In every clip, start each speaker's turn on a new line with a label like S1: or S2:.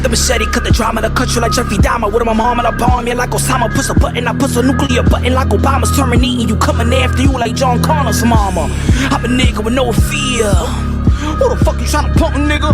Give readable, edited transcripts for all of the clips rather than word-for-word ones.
S1: the machete, cut the drama, to cut you like Jeffrey Dahmer. With my mom and a bomb, yeah, like Osama. Push a button, I push a nuclear button like Obama's terminating you, coming after you like John Connor's mama. I'm a nigga with no fear. Who the fuck you tryna punk, nigga?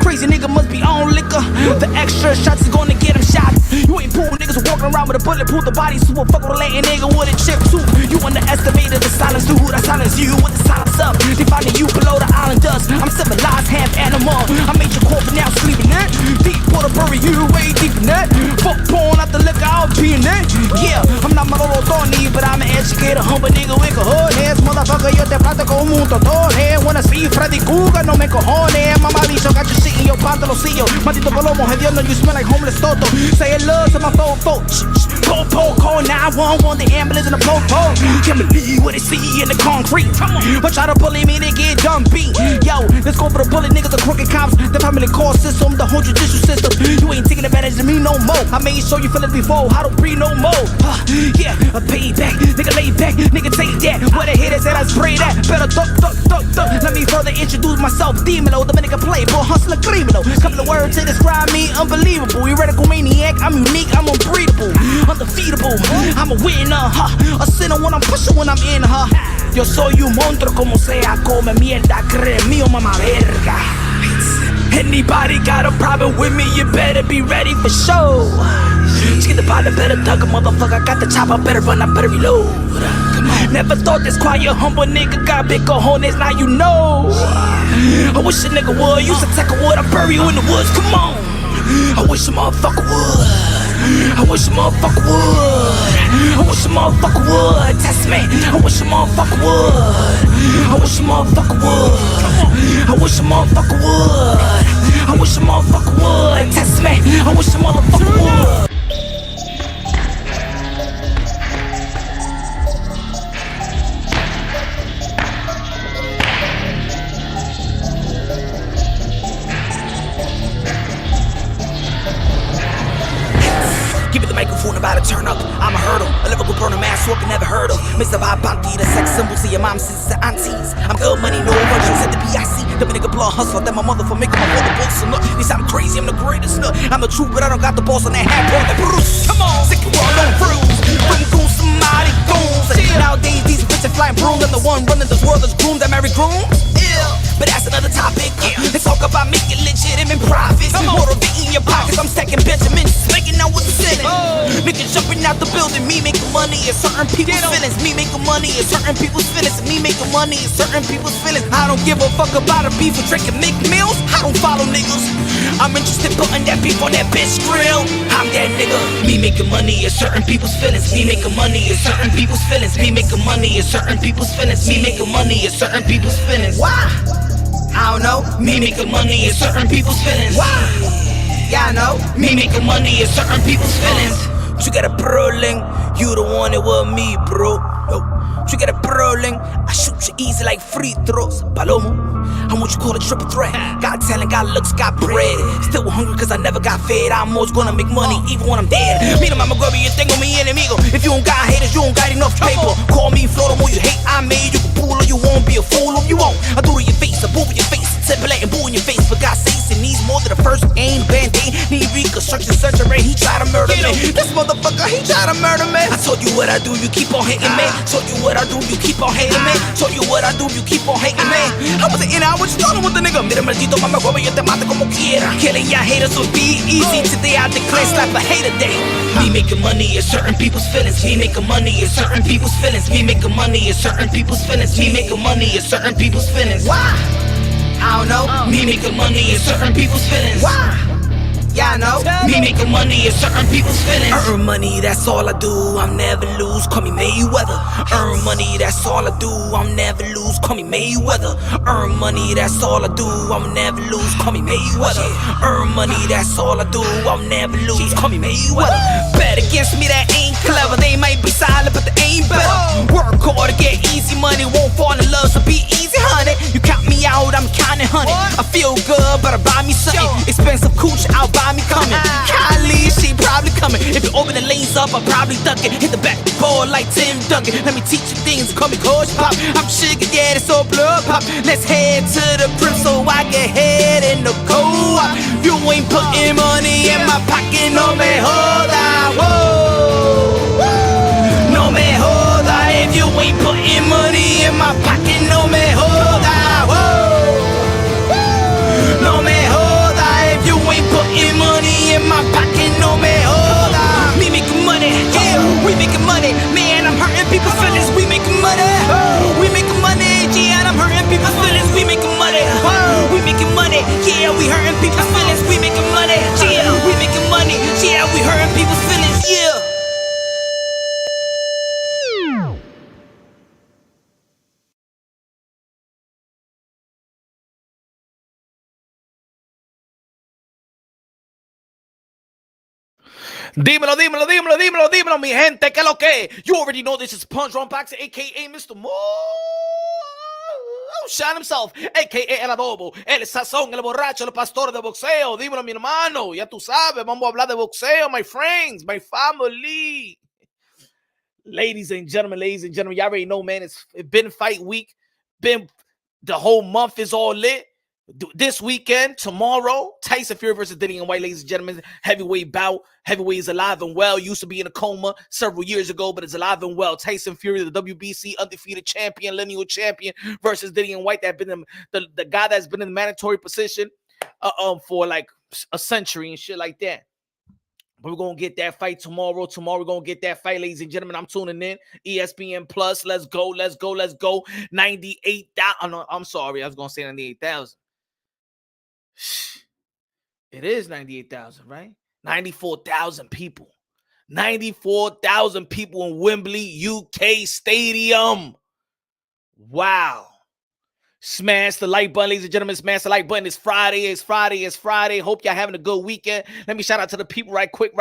S1: Crazy nigga must be on liquor. The extra shots is gonna get him shot. You ain't pool niggas walking around with a bulletproof the body suit. Fuck with a Latin nigga with a chip too. You underestimated the silence, dude. I silence you with the silence up. They finding you below the island dust. I'm civilized, half animal. I made your corpse now sleeping in. Deep water bury you way deep in that. Fuck porn out the liquor, I'll be in that. Yeah, I'm not my little thorny, but I'm an educator, humble nigga with a hood hands. Motherfucker, yo te platico un mundo todo. Wanna see Freddy Cougar, no me cojones. Mama bicho, got your shit in your pantaloncillo. Maldito palomo, hediondo, you smell like homeless toto. Say it love to my fofo. Po-po, call 911, the ambulance in the po-po. Can't believe what they see in the concrete. But try to bully me, they get done beat. Yo, let's go for the bullet niggas, the crooked cops. The family court system, the whole judicial system. You ain't taking advantage of me no more. I made sure you feel it before, I don't breathe no more. Yeah, a payback, nigga lay back, nigga take that. Where the haters at, I spray that. Better duck, duck, duck, duck. Let me further introduce myself, Demolo, the nigga playboy, hustler, criminal. Couple of words to describe me, unbelievable. Heretical maniac, I'm unique, I'm unbreathable, undefeatable. I'm a winner, a sinner when I'm pushing when I'm in her. Yo soy un monstruo como sea, come mierda, cree mío, mama verga. Anybody got a problem with me, you better be ready for show. Just get the partner, better thug a motherfucker, got the chopper, better run, I better reload. Never thought this quiet, humble nigga got big cojones, now you know. I wish a nigga would, use a take a wood, I bury you in the woods, come on. I wish a motherfucker would. I wish a motherfucker would. I wish a motherfucker would. Test me. I wish a motherfucker would. I wish a motherfucker would. I wish a motherfucker would. I wish a motherfucker would. Test me. I wish a motherfucker would. Give me the microphone, about to turn up. I'm a hurdle, a lyrical burner, mass walking, never heard of. Mr. Vibanti, the sex symbol to your mom's sisters and aunties. I'm good money, no virtues at the PIC. The nigga blood hustler, that my mother for making my mother balls and look. They say I'm crazy, I'm the greatest nut. I'm the truth, but I don't got the balls on that hat, bro. Like Bruce, come on, sick of all on fruits. From goons, somebody goons. Nowadays, these bitches flying brooms. I'm the one running this world, is groomed, I marry grooms. But that's another topic, yeah. Let's talk about making legitimate profits. Motivating your pockets, I'm stacking Benjamins, making out with the ceiling. Niggas jumping out the building, me making money is certain people's feelings. Me making money is certain people's feelings. Me making money is certain people's feelings. I don't give a fuck about a beef or drinking make meals. I don't follow niggas. I'm interested putting that beef on that bitch grill. I'm that nigga. Me making money is certain people's feelings. Me making money is certain people's feelings. Me making money is certain people's feelings. Me making money is certain people's feelings. Why? I don't know. Me making money is certain people's feelings. Why? Yeah, I know. Me making money is certain people's feelings. You got a problem, you the one that with me, bro. You got a problem, I shoot you easy like free throws. Palomo, I'm what you call a triple threat. Got talent, got looks, got bread. Still hungry cause I never got fed. I'm always gonna make money even when I'm dead. Mira mama grubby, you tengo mi enemigo. If you don't got haters, you don't got enough paper. Call me Florida, more you hate, I made. You can pull or you won't be a fool if you won't. I do to your face, I boo in your face. Template and boo in your face, but God says it needs more than the first aim. Band-aid, need reconstruction surgery. He tried to murder me. This motherfucker, he tried to murder me. I told you what I do, you keep on hating me. Told you what I do, you keep on hating me. Told you what I do, you keep on hating me. I wasn't in, I was talking with the nigga. Mira maldito, mama huevo, yo te mato como quiera. Killing y'all haters would be easy. Today I declare slap a hater day. Me making money is certain people's feelings. Me making money is certain people's feelings. Me making money is certain people's feelings. Me making money is certain people's feelings. Why? I don't know. Me making money is certain people's feelings. Why? Yeah, I know. Me making money is certain people's feelings. Earn money, that's all I do. I'll never lose. Call me Mayweather. Earn money, that's all I do. I'll never lose. Call me Mayweather. Earn money, that's all I do. I'll never lose. Call me Mayweather. Earn money, that's all I do. I'll never lose. Call me Mayweather. Bet against me, that ain't clever. They might be silent, but they ain't better. Work hard to get easy money. Won't fall in love, so be easy, honey. You count me out, I'm counting honey. I feel good, but I buy me something. Expensive cooch, I'll buy me coming. Kylie, she probably coming. If you open the lanes up, I'll probably duck it. Hit the back ball like Tim Duncan. Let me teach you things, call me Coach Pop. I'm sugar daddy, so blood pop. Let's head to the crib so I can head in the co-op. You ain't ain't putting money in my pocket, no me joda. Whoa. No me joda. If you ain't putting money in my pocket, no me joda. Whoa. No me joda. If you ain't putting money in my pocket, no me joda. Me making money, yeah, we making money. Man, I'm hurting people's feelings, we making money. We making money, yeah, and I'm hurting people's feelings, we making money. We making money, yeah, we hurting people's feelings, we making money. Yeah, we making money, yeah, we hurting people's feelings, yeah. Dímelo, dímelo, dímelo, dímelo, dímelo, mi gente, que lo que? You already know this is Punch Run Boxing, aka Mr. Mo. Shine himself, a.k.a. El Adobo, el Sazón, el Borracho, el Pastor de Boxeo. Dímelo, mi hermano, ya tú sabes, vamos a hablar de boxeo, my friends, my family. Ladies and gentlemen, y'all already know, man, it's been fight week. The whole month is all lit. This weekend, tomorrow, Tyson Fury versus Dillian Whyte, ladies and gentlemen, heavyweight bout. Heavyweight is alive and well. Used to be in a coma several years ago, but it's alive and well. Tyson Fury, the WBC undefeated champion, lineal champion, versus Dillian Whyte, that been the guy that's been in the mandatory position for like a century and shit like that. But we're going to get that fight tomorrow. Tomorrow, we're going to get that fight, ladies and gentlemen. I'm tuning in. ESPN Plus. Let's go, let's go, let's go. 98,000. No, I'm sorry. I was going to say 98,000. It is 98,000, right? 94,000 people. 94,000 people in Wembley, UK Stadium. Wow. Smash the like button, ladies and gentlemen. Smash the like button. It's Friday. It's Friday. It's Friday. Hope y'all having a good weekend. Let me shout out to the people right quick.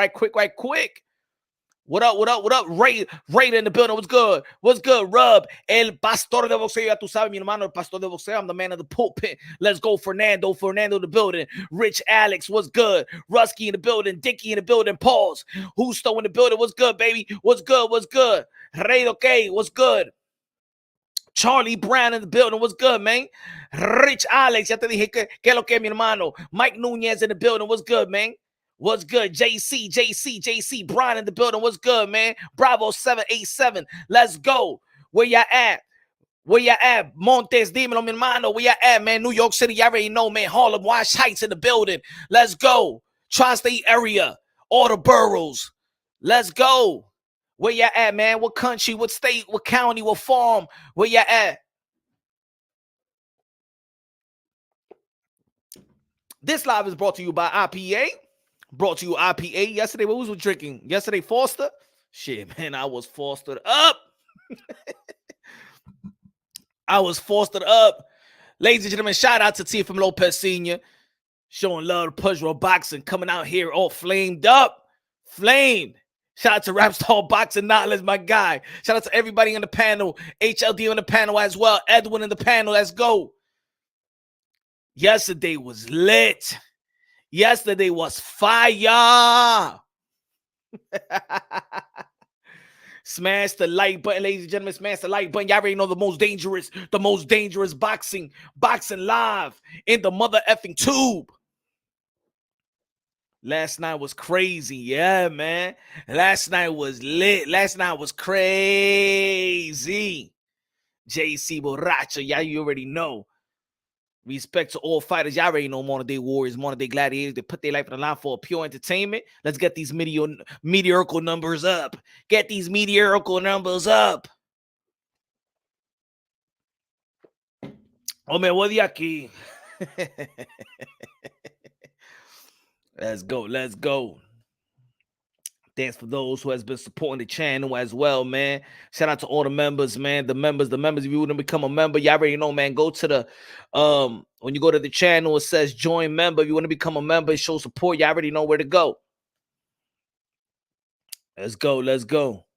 S1: What up, what up, what up? Ray in the building. What's good? What's good, Rub? El Pastor de Boxeo. Ya tú sabes, mi hermano, el Pastor de Boxeo. I'm the man of the pulpit. Let's go, Fernando. Fernando in the building. Rich Alex. What's good? Rusky in the building. Dickie in the building. Pause. Husto in the building. What's good, baby? What's good? What's good? Rey, okay. What's good? Charlie Brown in the building. What's good, man? Rich Alex. Ya te dije que lo que, mi hermano. Mike Nunez in the building. What's good, man? What's good? JC, Brian in the building. What's good, man? Bravo 787. Let's go. Where y'all at? Where y'all at? Montes, dímelo, mi hermano. Where y'all at, man? New York City, y'all already know, man. Harlem, Wash Heights in the building. Let's go. Tri-State area. All the boroughs. Let's go. Where y'all at, man? What country? What state? What county? What farm? Where y'all at? This live is brought to you by IPA. Brought to you IPA. Yesterday, what was we drinking? Yesterday, Foster? Shit, man, I was fostered up. I was fostered up. Ladies and gentlemen, shout out to T.F.M. Lopez Sr. Showing love to Punch Roll Boxing. Coming out here all flamed up. Flamed. Shout out to Rapstar Boxing Knowledge, my guy. Shout out to everybody on the panel. HLD on the panel as well. Edwin in the panel. Let's go. Yesterday was lit. Yesterday was fire. Smash the like button, ladies and gentlemen. Smash the like button. Y'all already know the most dangerous boxing live in the mother effing tube. Last night was crazy. Yeah, man. Last night was lit. Last night was crazy. JC Borracho. Y'all, you already know. Respect to all fighters. Y'all already know modern day warriors, modern day gladiators. They put their life on the line for pure entertainment. Let's get these meteorical numbers up. Get these meteorical numbers up. Oh, man, what de aquí? Let's go. Let's go. Thanks for those who has been supporting the channel as well, man. Shout out to all the members, man. The members. If you want to become a member, y'all already know, man. Go to the when you go to the channel, it says join member. If you want to become a member, show support. Y'all already know where to go. Let's go. Let's go.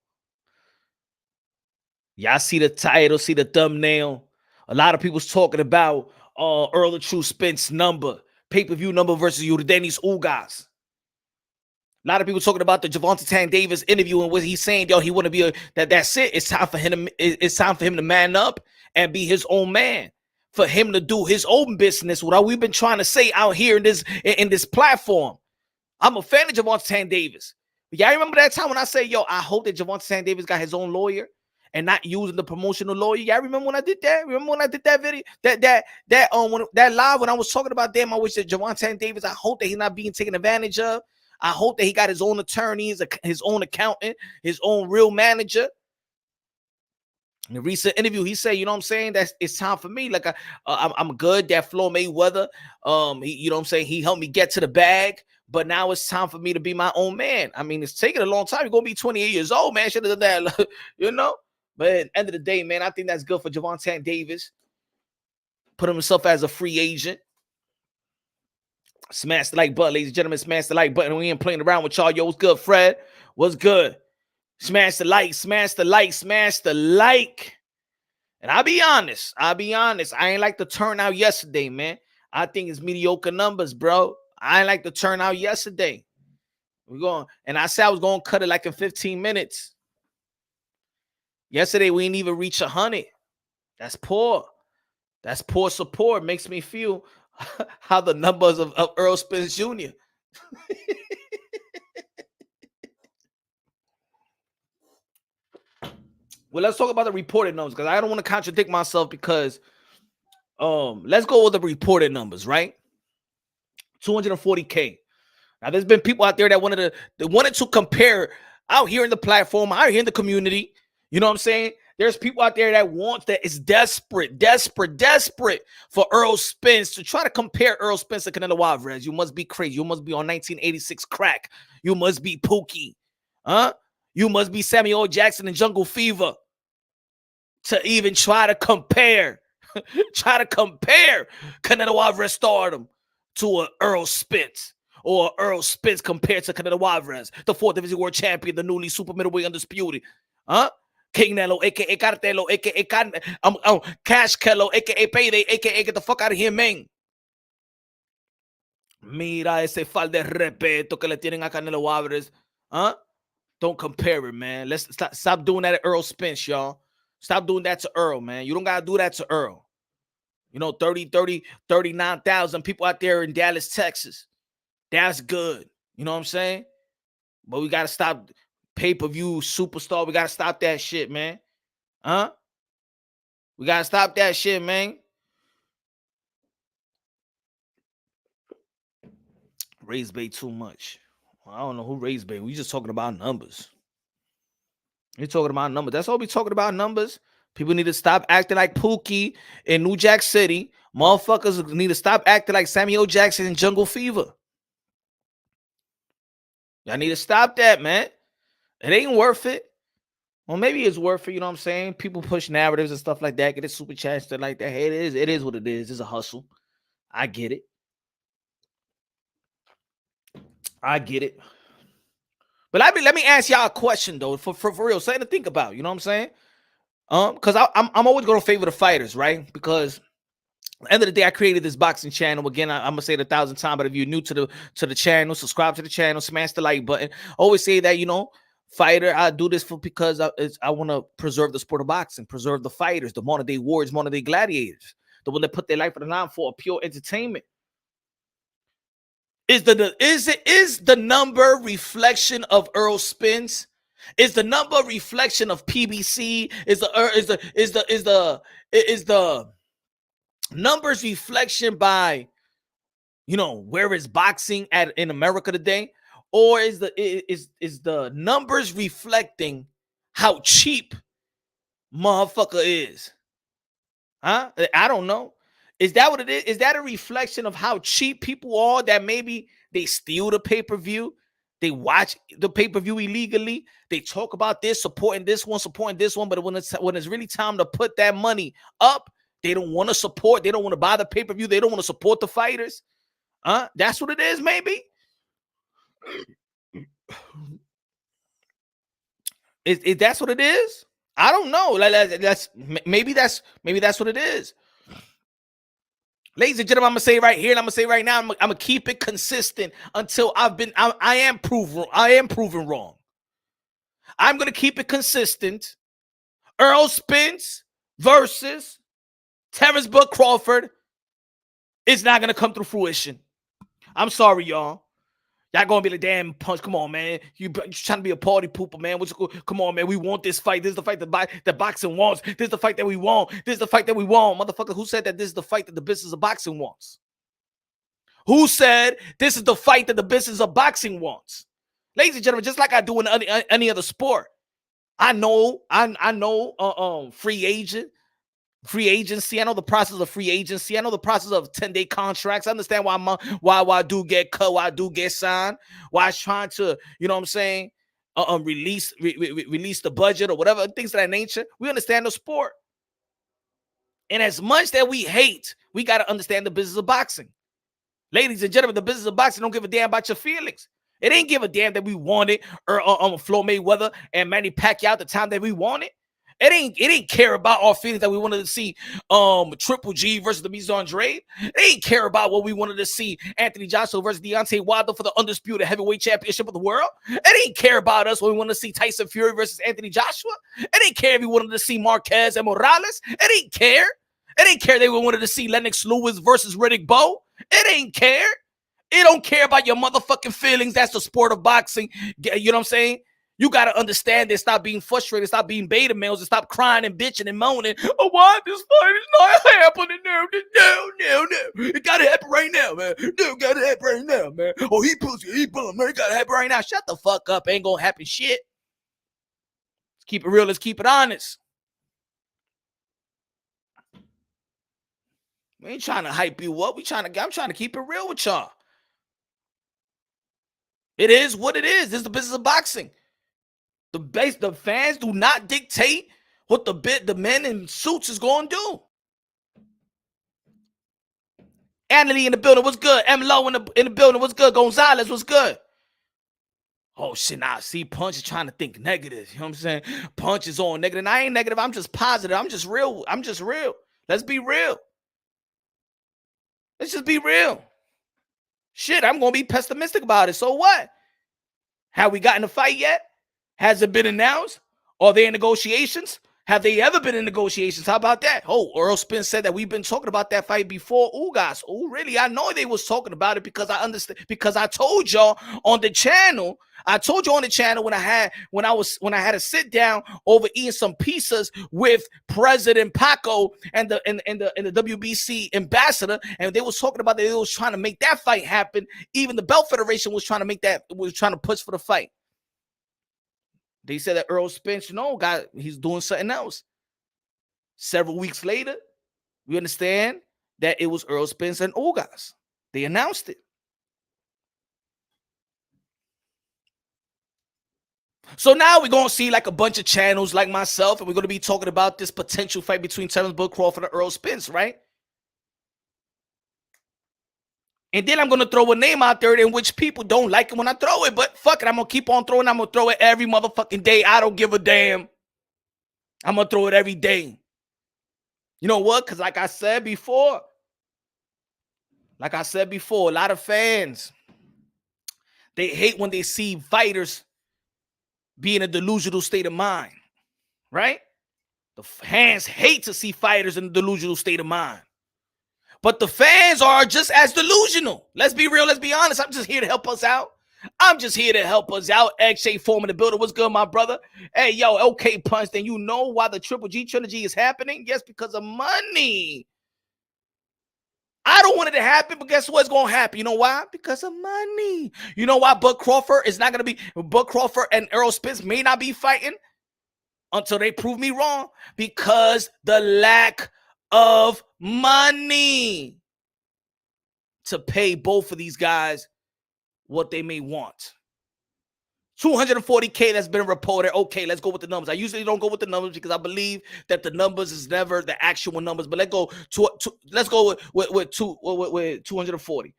S1: Y'all see the title, see the thumbnail. A lot of people's talking about Earl of True Spence number, pay-per-view number versus Yordanis Ugas. A lot of people talking about the Gervonta Davis interview and what he's saying, yo, he want to be that's it. It's time for him to man up and be his own man.
S2: for him to do his own business. What we've been trying to say out here in this platform. I'm a fan of Gervonta Davis. Y'all remember that time when I said, yo, I hope that Gervonta Davis got his own lawyer and not using the promotional lawyer? Y'all remember when I did that? Remember when I did that video? That live when I was talking about, damn, I wish that Gervonta Davis, I hope that he's not being taken advantage of. I hope that he got his own attorneys, his own accountant, his own real manager. In a recent interview, he said, you know what I'm saying, that it's time for me. Like, I'm good. That Floyd Mayweather, you know what I'm saying, he helped me get to the bag. But now it's time for me to be my own man. I mean, it's taking a long time. You're going to be 28 years old, man. Should have done that, you know? But at the end of the day, man, I think that's good for Gervonta Davis. Put himself as a free agent. Smash the like button, ladies and gentlemen. Smash the like button. We ain't playing around with y'all. Yo, what's good, Fred? What's good? Smash the like, smash the like, smash the like. And I'll be honest. I ain't like the turnout yesterday, man. I think it's mediocre numbers, bro. I ain't like the turnout yesterday. And I said I was going to cut it like in 15 minutes. Yesterday, we didn't even reach 100. That's poor. That's poor support. Makes me feel how the numbers of Earl Spence Jr. Well, let's talk about the reported numbers because I don't want to contradict myself because let's go with the reported numbers, right? 240K. Now, there's been people out there that wanted to compare out here in the platform, out here in the community. You know what I'm saying? There's people out there that is desperate for Earl Spence to try to compare Earl Spence to Canelo Alvarez. You must be crazy. You must be on 1986 crack. You must be Pookie. Huh? You must be Samuel Jackson and Jungle Fever to even try to compare Canelo Alvarez stardom to a Earl Spence. Or Earl Spence compared to Canelo Alvarez, the 4th Division World Champion, the newly super middleweight undisputed. Huh? King Nello, a.k.a. Cartelo, a.k.a. Cash Kello, a.k.a. Payday, a.k.a. get the fuck out of here, man. Mira ese falta de respeto que le tienen a Canelo Alvarez. Huh? Don't compare it, man. Let's stop doing that at Earl Spence, y'all. Stop doing that to Earl, man. You don't got to do that to Earl. You know, 39,000 people out there in Dallas, Texas. That's good. You know what I'm saying? But we got to stop pay-per-view superstar. We got to stop that shit, man. Huh? We got to stop that shit, man. Raise bait too much. Well, I don't know who raised bait. We just talking about numbers. You're talking about numbers. That's all we talking about, numbers. People need to stop acting like Pookie in New Jack City. Motherfuckers need to stop acting like Samuel Jackson in Jungle Fever. Y'all need to stop that, man. It ain't worth it. Well, maybe it's worth it, you know what I'm saying? People push narratives and stuff like that, get a super chat, stuff like that. Hey, it is what it is. It's a hustle. I get it. But let me ask y'all a question, though, for real. Something to think about, you know what I'm saying? Because I'm always going to favor the fighters, right? Because at the end of the day, I created this boxing channel. Again, I'm gonna say it 1,000 times, but if you're new to the channel, subscribe to the channel, smash the like button. Always say that, you know, fighter, I do this because I want to preserve the sport of boxing, preserve the fighters, the modern day warriors, modern day gladiators, the one that put their life on the line for a pure entertainment. Is the number reflection of Earl Spence? Is the number reflection of PBC? Is the numbers reflection by, you know, where is boxing at in America today? Or is the numbers reflecting how cheap motherfucker is? Huh? I don't know. Is that what it is? Is that a reflection of how cheap people are, that maybe they steal the pay-per-view? They watch the pay-per-view illegally. They talk about this, supporting this one, but when it's really time to put that money up, they don't want to support. They don't want to buy the pay-per-view. They don't want to support the fighters. That's what it is, maybe. Is that's what it is? I don't know. Maybe that's what it is. Ladies and gentlemen, I'm gonna say right here, and I'm gonna say right now, I'm gonna keep it consistent until I am proven wrong. I'm gonna keep it consistent. Earl Spence versus Terrence Bud Crawford is not gonna come through fruition. I'm sorry, y'all. Y'all gonna be like, damn, Punch, come on, man. You trying to be a party pooper, man. Come on, man. We want this fight. This is the fight that boxing wants. This is the fight that we want. This is the fight that we want. Motherfucker, who said that this is the fight that the business of boxing wants? Who said this is the fight that the business of boxing wants? Ladies and gentlemen, just like I do in any other sport, I know free agency. I know the process of free agency. I know the process of 10-day contracts. I understand why I do get cut, why I do get signed, why I'm trying to, you know what I'm saying, release the budget or whatever, things of that nature. We understand the sport. And as much that we hate, we got to understand the business of boxing. Ladies and gentlemen, the business of boxing don't give a damn about your feelings. It ain't give a damn that we wanted Floyd Mayweather and Manny Pacquiao at the time that we wanted. It ain't care about our feelings that we wanted to see Triple G versus the Miz Andre. It ain't care about what we wanted to see Anthony Joshua versus Deontay Wilder for the undisputed heavyweight championship of the world. It ain't care about us when we wanted to see Tyson Fury versus Anthony Joshua. It ain't care if we wanted to see Marquez and Morales. It ain't care. It ain't care that we wanted to see Lennox Lewis versus Riddick Bowe. It ain't care. It don't care about your motherfucking feelings. That's the sport of boxing. You know what I'm saying? You got to understand this. Stop being frustrated. Stop being beta males and stop crying and bitching and moaning. Oh, why this fight is not happening now? No. It got to happen right now, man. No, got to happen right now, man. Oh, he pussy. He bum. Man, it got to happen right now. Shut the fuck up. Ain't going to happen shit. Let's keep it real. Let's keep it honest. We ain't trying to hype you up. I'm trying to keep it real with y'all. It is what it is. This is the business of boxing. The fans do not dictate what the men in suits is going to do. Anthony in the building, what's good? M. Lowe in the building, what's good? Gonzalez, what's good? Oh, shit, now see, Punch is trying to think negative. You know what I'm saying? Punch is on negative. And I ain't negative. I'm just positive. I'm just real. Let's be real. Let's just be real. Shit, I'm going to be pessimistic about it. So what? Have we gotten a fight yet? Has it been announced? Are they in negotiations? Have they ever been in negotiations? How about that? Oh, Earl Spence said that we've been talking about that fight before. Ugas. Oh, really? I know they was talking about it because I understand. Because I told y'all on the channel. I told you on the channel when I had a sit down over eating some pizzas with President Paco and the WBC ambassador, and they was talking about that they was trying to make that fight happen. Even the Belt Federation was trying to push for the fight. They said that Earl Spence, he's doing something else. Several weeks later, we understand that it was Earl Spence and Ugas. They announced it. So now we're going to see like a bunch of channels like myself, and we're going to be talking about this potential fight between Terrence Bud Crawford and Earl Spence, right? And then I'm going to throw a name out there in which people don't like it when I throw it. But fuck it, I'm going to keep on throwing. I'm going to throw it every motherfucking day. I don't give a damn. I'm going to throw it every day. You know what? Because like I said before, a lot of fans, they hate when they see fighters be in a delusional state of mind, right? The fans hate to see fighters in a delusional state of mind. But the fans are just as delusional. Let's be real. Let's be honest. I'm just here to help us out. X-Shay Foreman in the building. What's good, my brother? Hey, yo, okay, Punch. Then you know why the Triple G trilogy is happening? Yes, because of money. I don't want it to happen, but guess what's going to happen? You know why? Because of money. You know why Bud Crawford is not going to be... Bud Crawford and Earl Spence may not be fighting until they prove me wrong, because the lack of money to pay both of these guys what they may want. 240K that's been reported. Okay, let's go with the numbers. I usually don't go with the numbers because I believe that the numbers is never the actual numbers. But let's go with 240.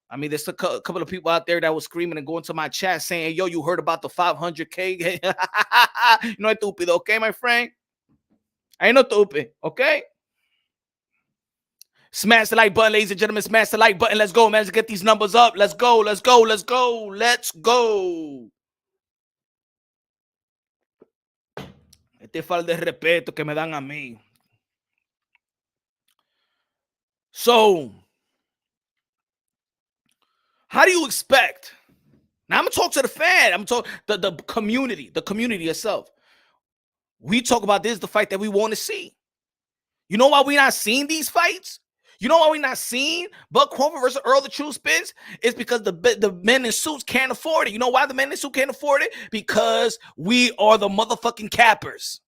S2: I mean, there's a couple of people out there that was screaming and going to my chat saying, yo, you heard about the 500K? No estúpido, okay, my friend? I ain't no stupid, okay? Smash the like button, ladies and gentlemen. Smash the like button. Let's go, man. Let's get these numbers up. Let's go. Este falta de respeto que me dan a mí. So, how do you expect? Now I'm gonna talk to the fan. I'm gonna talk the community itself. We talk about this, the fight that we want to see. You know why we not seeing these fights? You know why we not seeing Buck Crawford versus Earl the True Spence? It's because the men in suits can't afford it. You know why the men in suits can't afford it? Because we are the motherfucking cappers.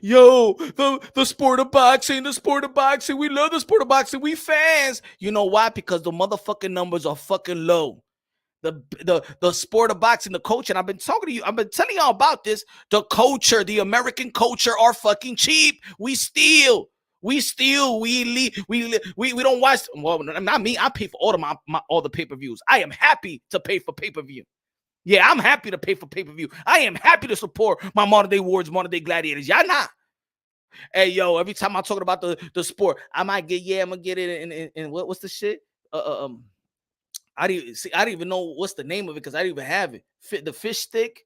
S2: Yo, the sport of boxing, we love the sport of boxing, we fans. You know why? Because the motherfucking numbers are fucking low. The sport of boxing, the culture, and I've been talking to you, I've been telling y'all about this. The culture, the American culture are fucking cheap. We steal. We don't watch. Well, not me. I pay for all of my all the pay-per-views. I am happy to pay for pay-per-view. Yeah, I'm happy to pay for pay-per-view. I am happy to support my modern day warriors, modern day gladiators. Y'all not. Hey, yo, every time I'm talking about the sport, I'm gonna get it in what's the shit? I don't even know what's the name of it because I don't even have it. The fish stick,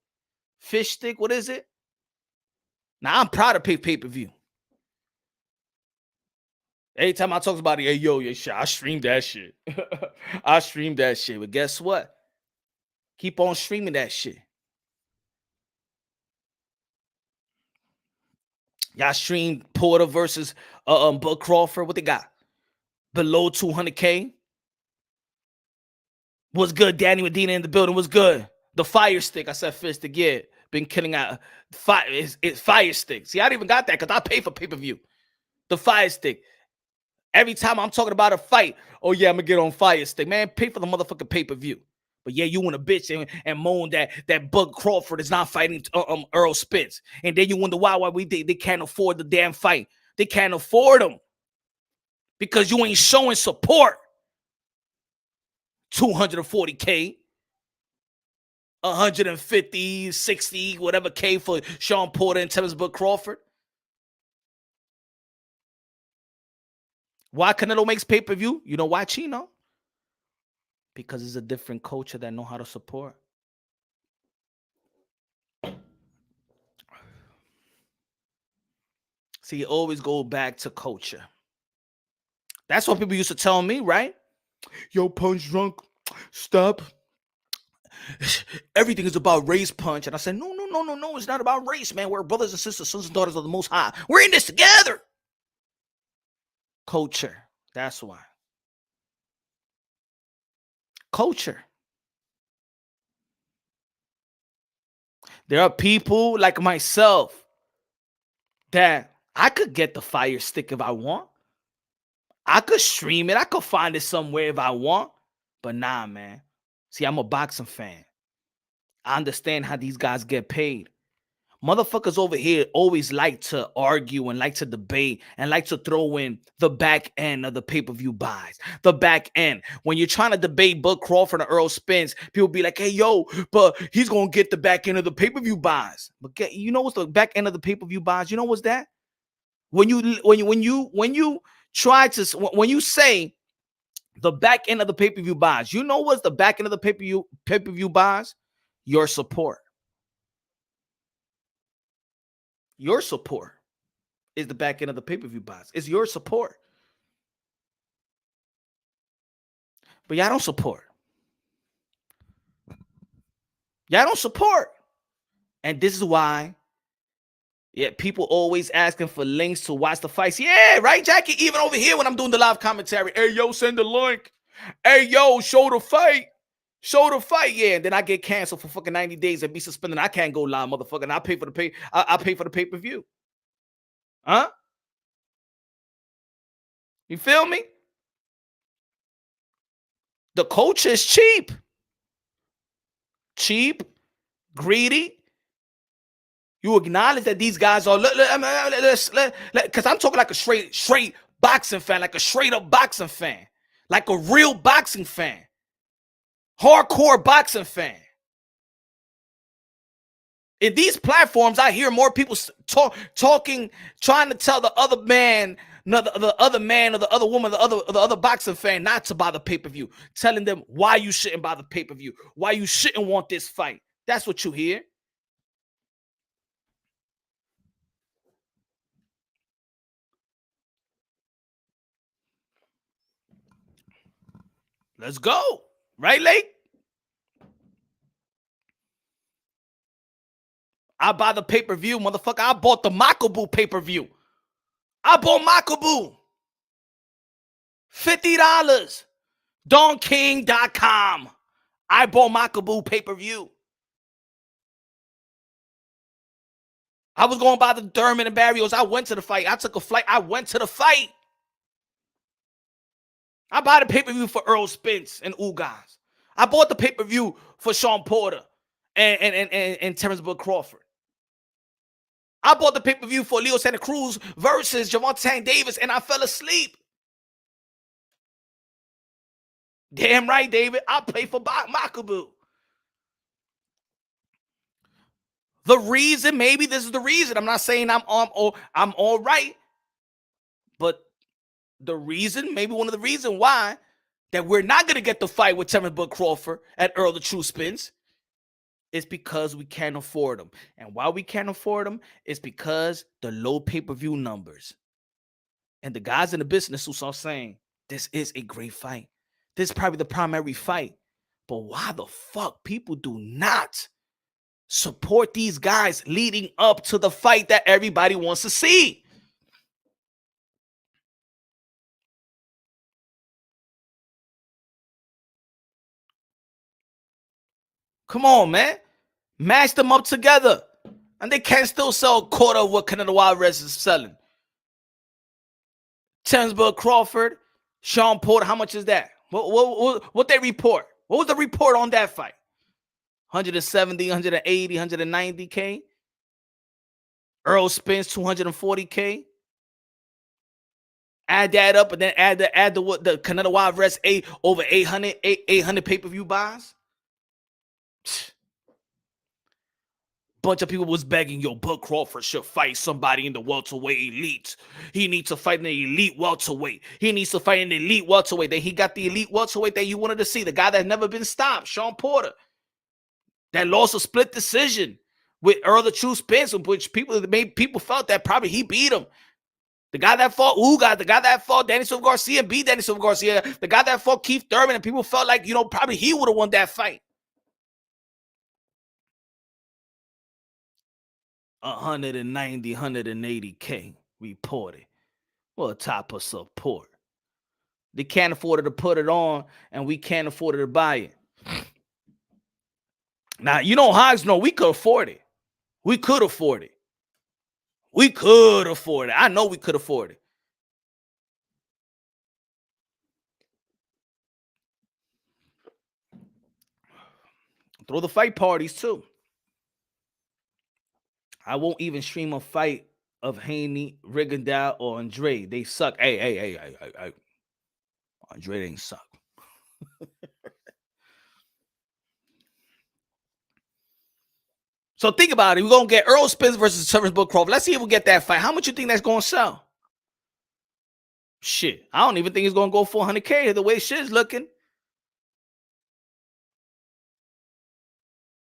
S2: what is it? Now I'm proud to pay pay-per-view. Every time I talk about it, hey, yo, shit, I streamed that shit. I streamed that shit. But guess what? Keep on streaming that shit. Y'all streamed Porter versus Buck Crawford. What they got? Below 200K. What's good? Danny Medina in the building. What's good? The fire stick. I said fist again. Been killing out fire. It's fire stick. See, I didn't even got that because I pay for pay-per-view. The fire stick. Every time I'm talking about a fight, oh yeah, I'm gonna get on fire stick. Man, pay for the motherfucking pay-per-view. But yeah, you want a bitch and moan that Buck Crawford is not fighting Earl Spence. And then you wonder why they can't afford the damn fight. They can't afford them. Because you ain't showing support. 240K. 150, 60, whatever K for Sean Porter and Tevin Buck Crawford. Why Canelo makes pay-per-view? You know why, Chino? Because it's a different culture that know how to support. See, you always go back to culture. That's what people used to tell me, right? Yo, Punch Drunk, stop. Everything is about race, Punch. And I said, no. It's not about race, man. We're brothers and sisters, sons and daughters of the Most High. We're in this together. Culture. That's why. Culture. There are people like myself that I could get the fire stick if I want. I could stream it. I could find it somewhere if I want. But nah, man. See, I'm a boxing fan. I understand how these guys get paid. Motherfuckers over here always like to argue and like to debate and like to throw in the back end of the pay-per-view buys. The back end. When you're trying to debate Buck Crawford and Earl Spence, people be like, hey, yo, but he's going to get the back end of the pay-per-view buys. But you know what's the back end of the pay-per-view buys? You know what's that? When you try to, when you say the back end of the pay-per-view buys, you know what's the back end of the pay-per-view buys? Your support. Your support is the back end of the pay-per-view buys. It's your support. But y'all don't support. Y'all don't support. And this is why, yeah, people always asking for links to watch the fights. Yeah, right, Jackie? Even over here when I'm doing the live commentary. Hey, yo, send the link. Hey, yo, show the fight. Show the fight, yeah. And then I get canceled for fucking 90 days and be suspended. I can't go live, motherfucker. And I pay for the I pay for the pay-per-view. Huh? You feel me? The culture is cheap. Cheap, greedy. You acknowledge that these guys are, because I'm talking like a straight boxing fan, like a straight up boxing fan, like a real boxing fan, hardcore boxing fan. In these platforms, I hear more people talking, trying to tell the other man, the other man or the other woman, the other boxing fan not to buy the pay-per-view, telling them why you shouldn't buy the pay-per-view, why you shouldn't want this fight. That's what you hear. Let's go. Right, Lake? I buy the pay-per-view, motherfucker. I bought the Makabu pay-per-view. I bought Makabu. $50. DonKing.com. I bought Makabu pay-per-view. I was going by the Thurman and Barrios. I went to the fight. I took a flight. I went to the fight. I bought the pay-per-view for Earl Spence and Ugas. I bought the pay-per-view for Sean Porter and Terrence Bud Crawford. I bought the pay-per-view for Leo Santa Cruz versus Gervonta Davis, and I fell asleep. Damn right, David. I pay for Makabu. The reason, maybe this is the reason. I'm not saying I'm all right, but the reason, maybe one of the reasons why that we're not going to get the fight with Terrence Bud Crawford at Earl the True Spence is because we can't afford them. And why we can't afford them is because the low pay-per-view numbers. And the guys in the business who are saying, this is a great fight. This is probably the primary fight. But why the fuck people do not support these guys leading up to the fight that everybody wants to see? Come on, man. Mash them up together. And they can't still sell a quarter of what Canelo Alvarez is selling. Terrence Bud Crawford, Sean Porter, how much is that? What they report? What was the report on that fight? 170, 180, 190K. Earl Spence, 240K. Add that up and then add the what the Canelo Alvarez over 800 pay-per-view buys. Bunch of people was begging, yo, Bud Crawford should fight somebody in the welterweight elite. He needs to fight in the elite welterweight. He needs to fight in the elite welterweight. Then he got the elite welterweight that you wanted to see. The guy that's never been stopped, Sean Porter. That lost a split decision with Earl the True Spence, which people felt that probably he beat him. The guy that fought Ugas, the guy that fought Danny Silva Garcia and beat Danny Silva Garcia, the guy that fought Keith Thurman, and people felt like, probably he would have won that fight. 190, 180K reported. What a type of support. They can't afford to put it on, and we can't afford to buy it. Now, Hogs know we could afford it. We could afford it. We could afford it. I know we could afford it. Throw the fight parties, too. I won't even stream a fight of Haney, Rigondeaux, or Andre. They suck. Hey. Andre ain't suck. So think about it. We're going to get Earl Spence versus Terrence Bud Crawford. Let's see if we get that fight. How much you think that's going to sell? Shit. I don't even think it's going to go 400K the way shit's looking.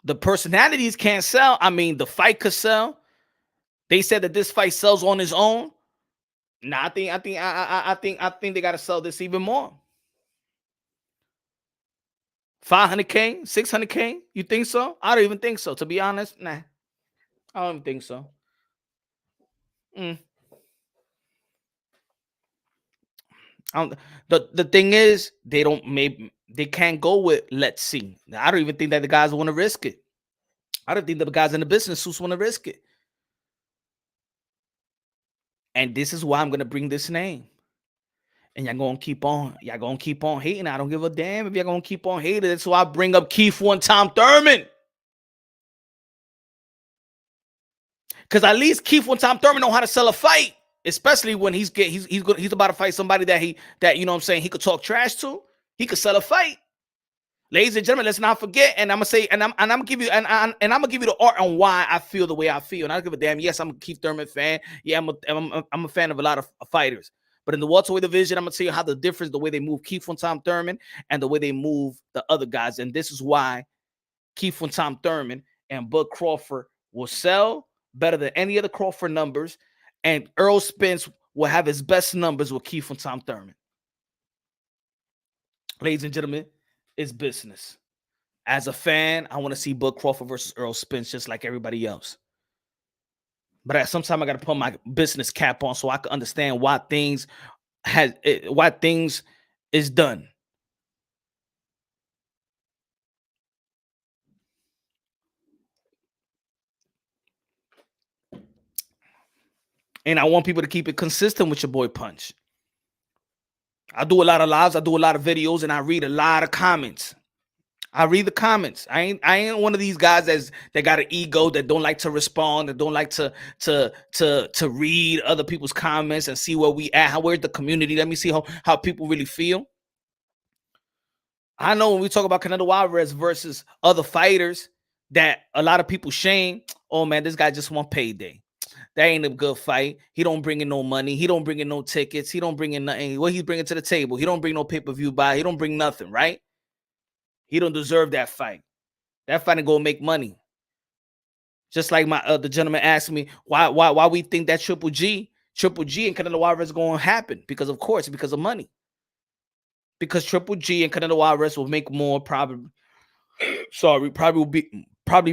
S2: The personalities can't sell. I mean, the fight could sell. They said that this fight sells on its own. Nah, I think they got to sell this even more. 500K, 600K. You think so? I don't even think so. To be honest, nah. I don't even think so. The thing is, they can't go with let's see. I don't even think that the guys want to risk it. I don't think the guys in the business suits want to risk it. And this is why I'm gonna bring this name. And y'all gonna keep on hating. I don't give a damn if y'all gonna keep on hating. That's why I bring up Keith Thurman. Because at least Keith Thurman know how to sell a fight. Especially when he's about to fight somebody that he could talk trash to. He could sell a fight. Ladies and gentlemen, let's not forget. And I'm gonna say, and I'm gonna give you the art on why I feel the way I feel. And I don't give a damn. Yes, I'm a Keith Thurman fan. Yeah, I'm a fan of a lot of fighters. But in the welterweight division, I'm gonna tell you how the difference, the way they move Keith Thurman and the way they move the other guys. And this is why Keith Thurman and Bud Crawford will sell better than any other Crawford numbers. And Earl Spence will have his best numbers with Keith Thurman. Ladies and gentlemen, it's business. As a fan, I want to see Bud Crawford versus Earl Spence just like everybody else. But at some time, I got to put my business cap on so I can understand why things is done. And I want people to keep it consistent with your boy Punch. I do a lot of lives, I do a lot of videos, and I read a lot of comments. I read the comments. I ain't one of these guys that got an ego, that don't like to respond, that don't like to read other people's comments and see where we at, where's the community. Let me see how people really feel. I know when we talk about Canelo Alvarez versus other fighters that a lot of people shame, oh man, this guy just want payday. That ain't a good fight. He don't bring in no money. He don't bring in no tickets. He don't bring in nothing. What he's bringing to the table. He don't bring no pay-per-view buy. He don't bring nothing, right? He don't deserve that fight. That fight ain't gonna make money. Just like the gentleman asked me why we think that Triple G and Canelo Alvarez is gonna happen. Because of course, because of money. Because Triple G and Canelo Alvarez will make more probably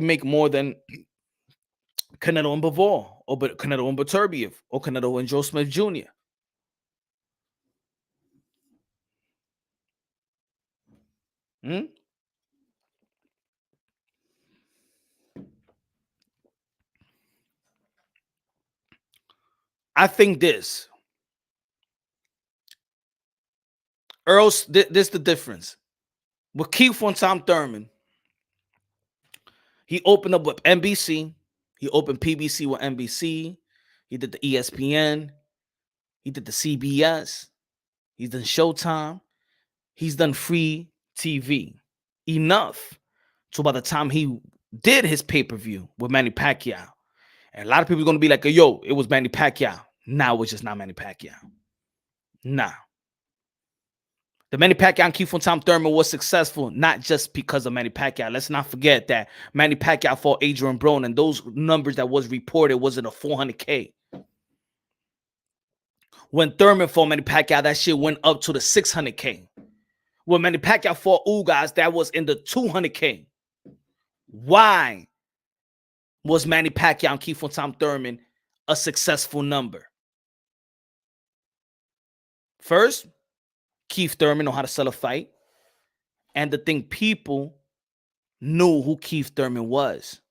S2: make more than Canelo and Bivol, or Canelo and Beterbiev, or Canelo and Joe Smith Jr. I think this. Earl's this the difference. With Keith Thurman, he opened up with NBC. He opened PBC with NBC. He did the ESPN. He did the CBS. He's done Showtime. He's done free TV. Enough. So by the time he did his pay-per-view with Manny Pacquiao, and a lot of people are going to be like, yo, it was Manny Pacquiao. Now it's just not Manny Pacquiao. Nah. The Manny Pacquiao and Keith Thurman was successful not just because of Manny Pacquiao. Let's not forget that Manny Pacquiao fought Adrian Broner, and those numbers that was reported wasn't a 400K. When Thurman fought Manny Pacquiao, that shit went up to the 600K. When Manny Pacquiao fought Ugas, that was in the 200K. Why was Manny Pacquiao and Keith Thurman a successful number? First, Keith Thurman know how to sell a fight. And the thing, people knew who Keith Thurman was.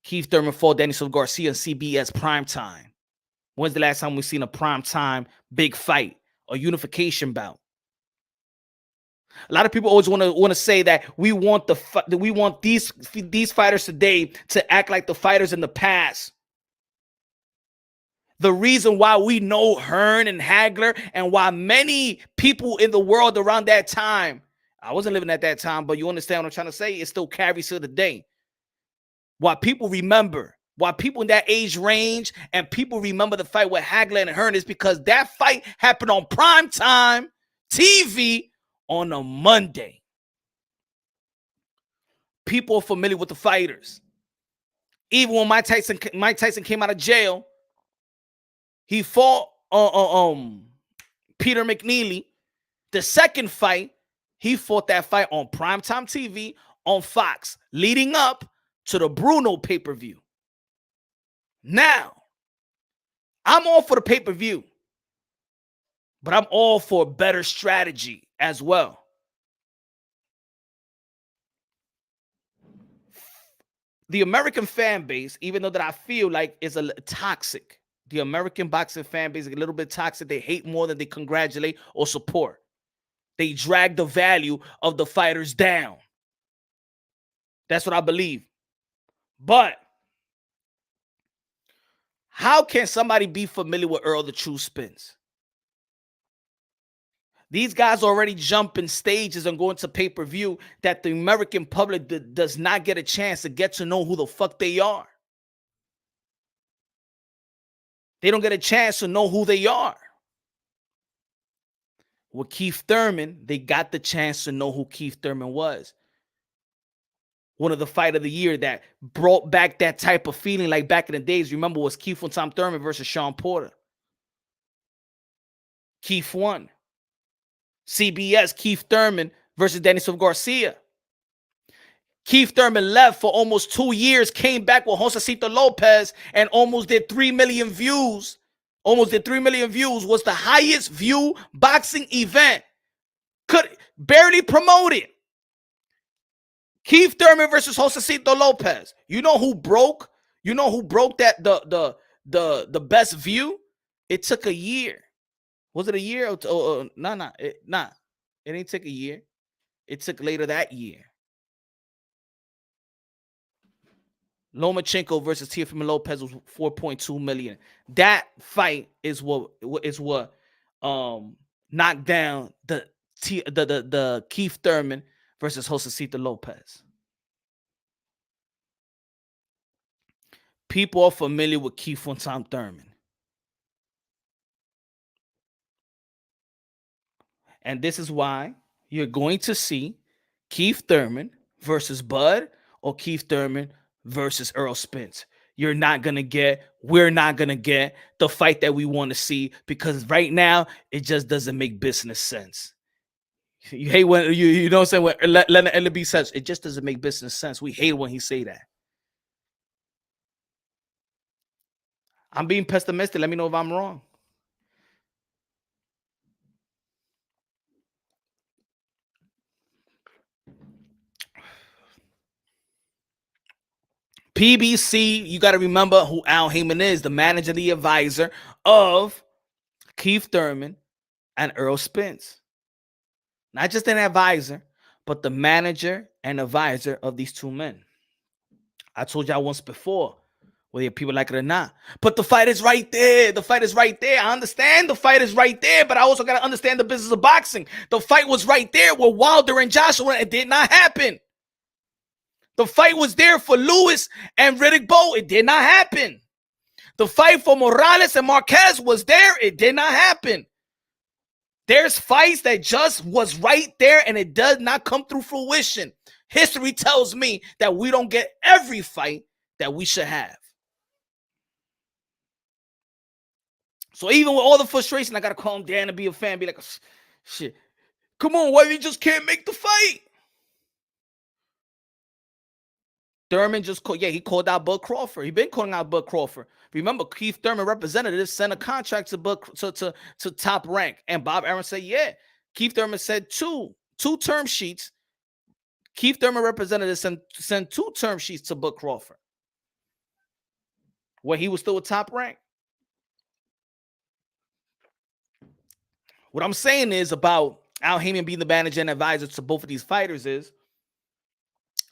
S2: Keith Thurman fought Daniel Garcia on CBS primetime. When's the last time we've seen a primetime big fight, a unification bout? A lot of people always want to say that we want these fighters today to act like the fighters in the past. The reason why we know Hearn and Hagler, and why many people in the world around that time, I wasn't living at that time, but you understand what I'm trying to say? It still carries to the day. Why people remember, why people in that age range and people remember the fight with Hagler and Hearn is because that fight happened on primetime TV on a Monday. People are familiar with the fighters. Even when Mike Tyson came out of jail, he fought Peter McNeely. The second fight, he fought that fight on primetime TV on Fox, leading up to the Bruno pay-per-view. Now, I'm all for the pay-per-view, but I'm all for better strategy as well. The American fan base, even though that I feel like is a toxic, the American boxing fan base is a little bit toxic. They hate more than they congratulate or support. They drag the value of the fighters down. That's what I believe. But how can somebody be familiar with Earl the True Spence? These guys already jumping stages and going to pay-per-view that the American public does not get a chance to get to know who the fuck they are. They don't get a chance to know who they are. With Keith Thurman, they got the chance to know who Keith Thurman was. One of the fight of the year that brought back that type of feeling like back in the days, remember, was Keith Thurman versus Sean Porter. Keith won. CBS, Keith Thurman versus Daniel Garcia. Keith Thurman left for almost 2 years, came back with Josecito Lopez, and almost did 3 million views. Almost did 3 million views. Was the highest view boxing event. Could barely promote it. Keith Thurman versus Josecito Lopez. You know who broke? You know who broke that the best view? It took a year. Was it a year? Nah. It ain't took a year. It took later that year. Lomachenko versus Teofimo Lopez was 4.2 million. That fight is what knocked down the Keith Thurman versus Josecito Lopez. People are familiar with Keith Thurman. And this is why you're going to see Keith Thurman versus Bud or Keith Thurman versus Earl Spence. We're not going to get the fight that we want to see, because right now it just doesn't make business sense. You hate when you know what I'm saying, when Leonard Ellerby says it just doesn't make business sense. We hate when he say that. I'm being pessimistic. Let me know if I'm wrong. PBC, you got to remember who Al Heyman is, the manager, the advisor of Keith Thurman and Earl Spence. Not just an advisor, but the manager and advisor of these two men. I told y'all once before, whether people like it or not. But the fight is right there. The fight is right there. I understand the fight is right there, but I also got to understand the business of boxing. The fight was right there with Wilder and Joshua. It did not happen. The fight was there for Lewis and Riddick Bowe. It did not happen. The fight for Morales and Marquez was there. It did not happen. There's fights that just was right there and it does not come through fruition. History tells me that we don't get every fight that we should have. So even with all the frustration, I got to calm down and be a fan. Be like, shit, come on, why you just can't make the fight? Thurman just called, he called out Bud Crawford. He been calling out Bud Crawford. Remember, Keith Thurman representatives sent a contract to Top Rank, and Bob Arum said, yeah. Keith Thurman said two term sheets. Keith Thurman representatives sent 2 term sheets to Bud Crawford, where he was still with Top Rank. What I'm saying is about Al Heyman being the manager and advisor to both of these fighters is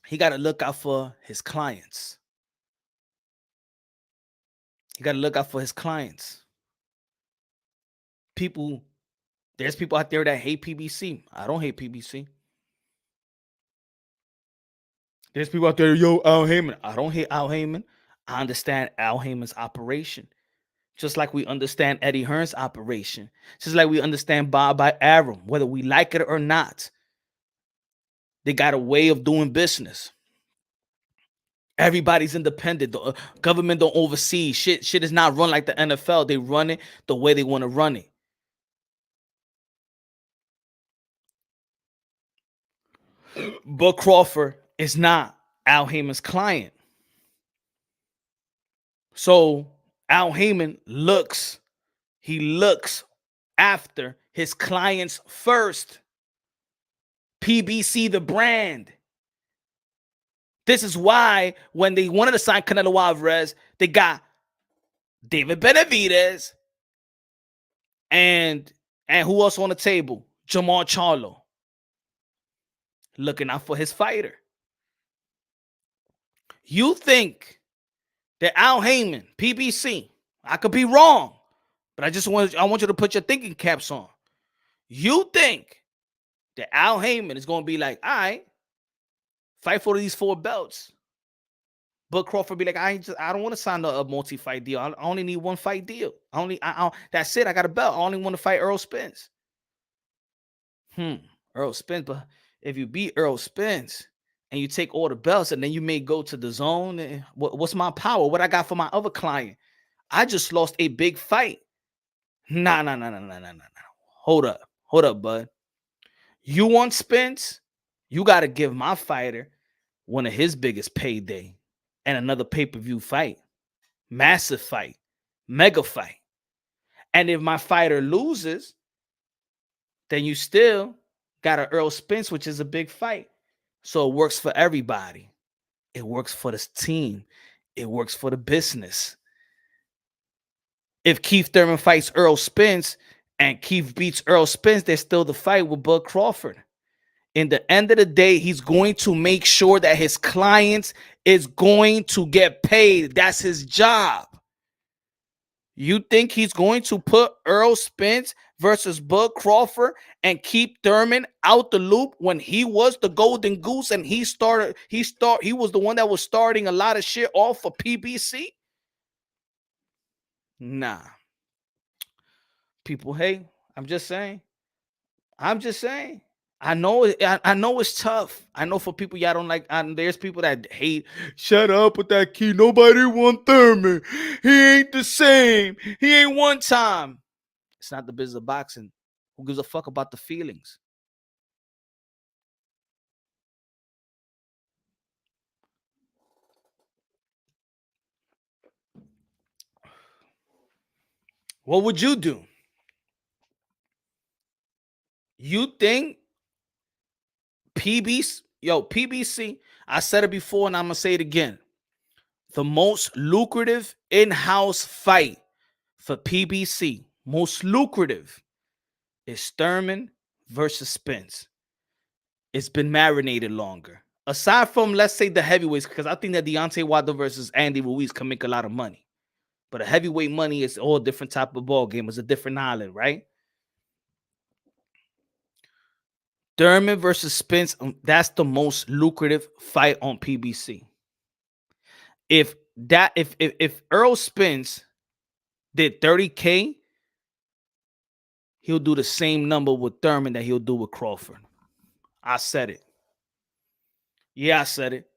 S2: he got to look out for his clients. You got to look out for his clients. There's people out there that hate PBC. I don't hate PBC. There's people out there, yo, Al Heyman. I don't hate Al Heyman. I understand Al Heyman's operation. Just like we understand Eddie Hearn's operation. Just like we understand Bob Arum, whether we like it or not. They got a way of doing business. Everybody's independent. The government don't oversee. Shit is not run like the NFL. They run it the way they want to run it. Bud Crawford is not Al Heyman's client. So Al Heyman looks after his clients first. PBC, the brand. This is why when they wanted to sign Canelo Alvarez, they got David Benavidez and who else on the table? Jamal Charlo. Looking out for his fighter. You think that Al Heyman, PBC, I could be wrong, but I want you to put your thinking caps on. You think that Al Heyman is going to be like, all right, fight for these 4 belts. Bud Crawford be like, I don't want to sign a multi-fight deal. I only need 1 fight deal. That's it. I got a belt. I only want to fight Earl Spence. Earl Spence, but if you beat Earl Spence and you take all the belts and then you may go to the zone, what's my power? What I got for my other client? I just lost a big fight. Nah. Hold up, bud. You want Spence? You got to give my fighter one of his biggest payday and another pay-per-view fight. Massive fight. Mega fight. And if my fighter loses, then you still got an Earl Spence, which is a big fight. So it works for everybody. It works for the team. It works for the business. If Keith Thurman fights Earl Spence and Keith beats Earl Spence, there's still the fight with Bud Crawford. In the end of the day, he's going to make sure that his clients is going to get paid. That's his job. You think he's going to put Earl Spence versus Bud Crawford and keep Thurman out the loop when he was the golden goose and he was the one that was starting a lot of shit off for PBC? Nah. People, hey, I'm just saying. I know it's tough. I know for people y'all don't like. There's people that hate. Shut up with that key. Nobody want Thurman. He ain't the same. He ain't one time. It's not the business of boxing. Who gives a fuck about the feelings? What would you do? You think PBC, I said it before and I'm going to say it again. The most lucrative in-house fight for PBC, most lucrative, is Thurman versus Spence. It's been marinated longer. Aside from, let's say, the heavyweights, because I think that Deontay Wilder versus Andy Ruiz can make a lot of money. But a heavyweight money is all different type of ball game. It's a different island, right? Thurman versus Spence, that's the most lucrative fight on PBC. If Earl Spence did 30K, he'll do the same number with Thurman that he'll do with Crawford. I said it. Yeah, I said it.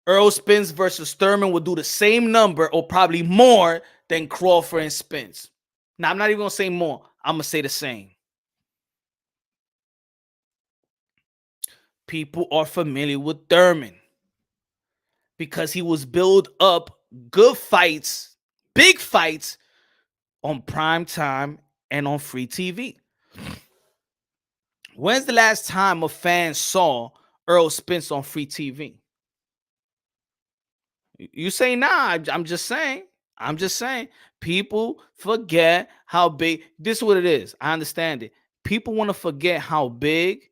S2: Earl Spence versus Thurman will do the same number or probably more than Crawford and Spence. Now, I'm not even going to say more. I'm going to say the same. People are familiar with Thurman because he was built up good fights, big fights on prime time and on free TV. When's the last time a fan saw Earl Spence on free TV? You say, nah, I'm just saying. People forget how big, this is what it is. I understand it. People want to forget how big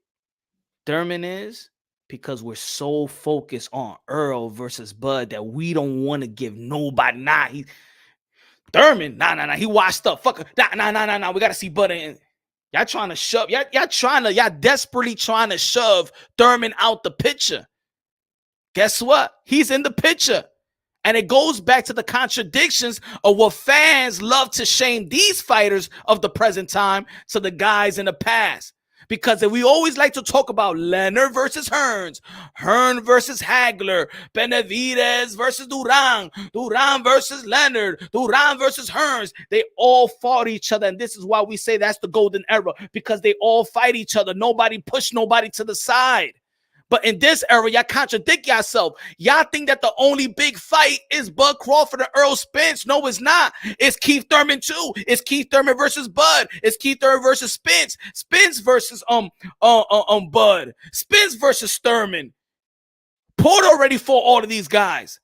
S2: Thurman is because we're so focused on Earl versus Bud that we don't want to give nobody. Thurman, nah. He washed up. Fuck. Nah. We got to see Bud in. Y'all trying to shove. Y'all desperately trying to shove Thurman out the picture. Guess what? He's in the picture. And it goes back to the contradictions of what fans love to shame these fighters of the present time to the guys in the past. Because we always like to talk about Leonard versus Hearns, Hearn versus Hagler, Benavidez versus Duran versus Leonard, Duran versus Hearns. They all fought each other. And this is why we say that's the golden era, because they all fight each other. Nobody push nobody to the side. But in this era, y'all contradict yourself. Y'all think that the only big fight is Bud Crawford and Earl Spence. No, it's not. It's Keith Thurman too. It's Keith Thurman versus Bud. It's Keith Thurman versus Spence. Spence versus Bud. Spence versus Thurman. Porter already fought all of these guys.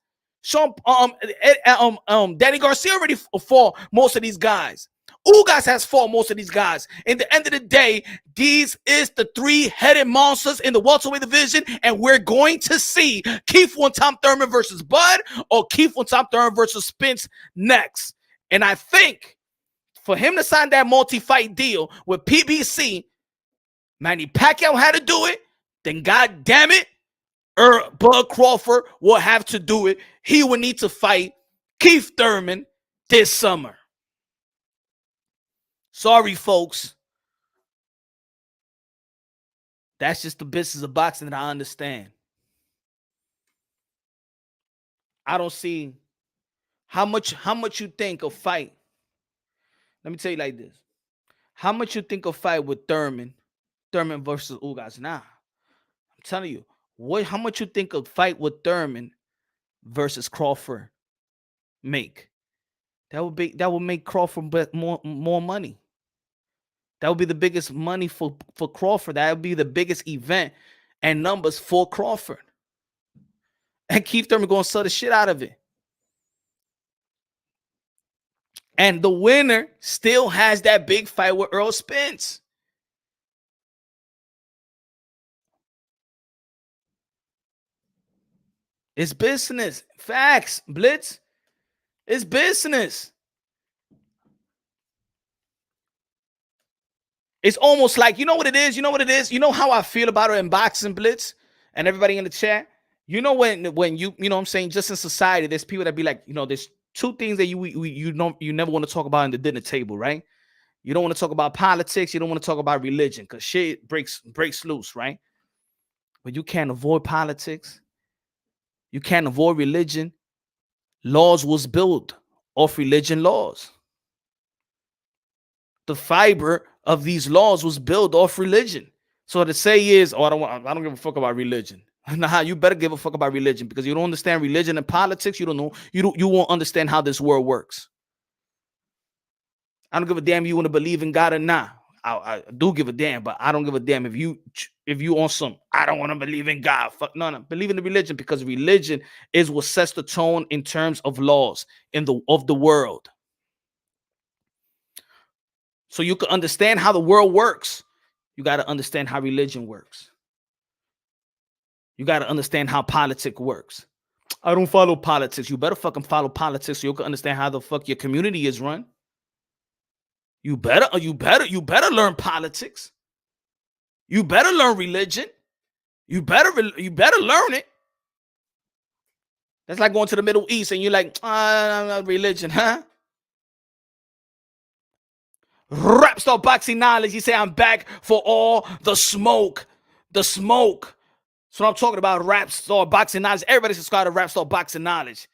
S2: Danny Garcia already fought most of these guys. Ugas has fought most of these guys. In the end of the day, these is the three-headed monsters in the welterweight division, and we're going to see Keith one-time Thurman versus Bud or Keith one-time Thurman versus Spence next. And I think for him to sign that multi-fight deal with PBC, Manny Pacquiao had to do it. Then, God damn it, Bud Crawford will have to do it. He will need to fight Keith Thurman this summer. Sorry, folks. That's just the business of boxing that I understand. I don't see how much you think a fight. Let me tell you like this. How much you think a fight with Thurman Thurman versus Ugas. Nah, I'm telling you, how much you think a fight with Thurman versus Crawford make? That would make Crawford more money. That would be the biggest money for Crawford. That would be the biggest event and numbers for Crawford. And Keith Thurman going to sell the shit out of it. And the winner still has that big fight with Earl Spence. It's business. Facts, Blitz. It's business. It's almost like, you know what it is? You know what it is? You know how I feel about it in boxing, Blitz, and everybody in the chat? You know when you know what I'm saying, just in society, there's people that be like, you know, there's two things that you never want to talk about in the dinner table, right? You don't want to talk about politics. You don't want to talk about religion because shit breaks loose, right? But you can't avoid politics. You can't avoid religion. Laws was built off religion laws. The fiber of these laws was built off religion. So to say is, oh, I don't give a fuck about religion. Nah, you better give a fuck about religion because you don't understand religion and politics. You don't know. You won't understand how this world works. I don't give a damn if you want to believe in God or not. I do give a damn, but I don't give a damn if you on some, I don't want to believe in God. Fuck no. Believe in the religion because religion is what sets the tone in terms of laws of the world. So you can understand how the world works. You got to understand how religion works. You got to understand how politics works. I don't follow politics. You better fucking follow politics so you can understand how the fuck your community is run. You better learn politics. You better learn religion. You better learn it. That's like going to the Middle East and you're like, religion, huh? Rap Star Boxing Knowledge. You say I'm back for all the smoke. The smoke. So I'm talking about Rap Star Boxing Knowledge. Everybody subscribe to Rap Star Boxing Knowledge.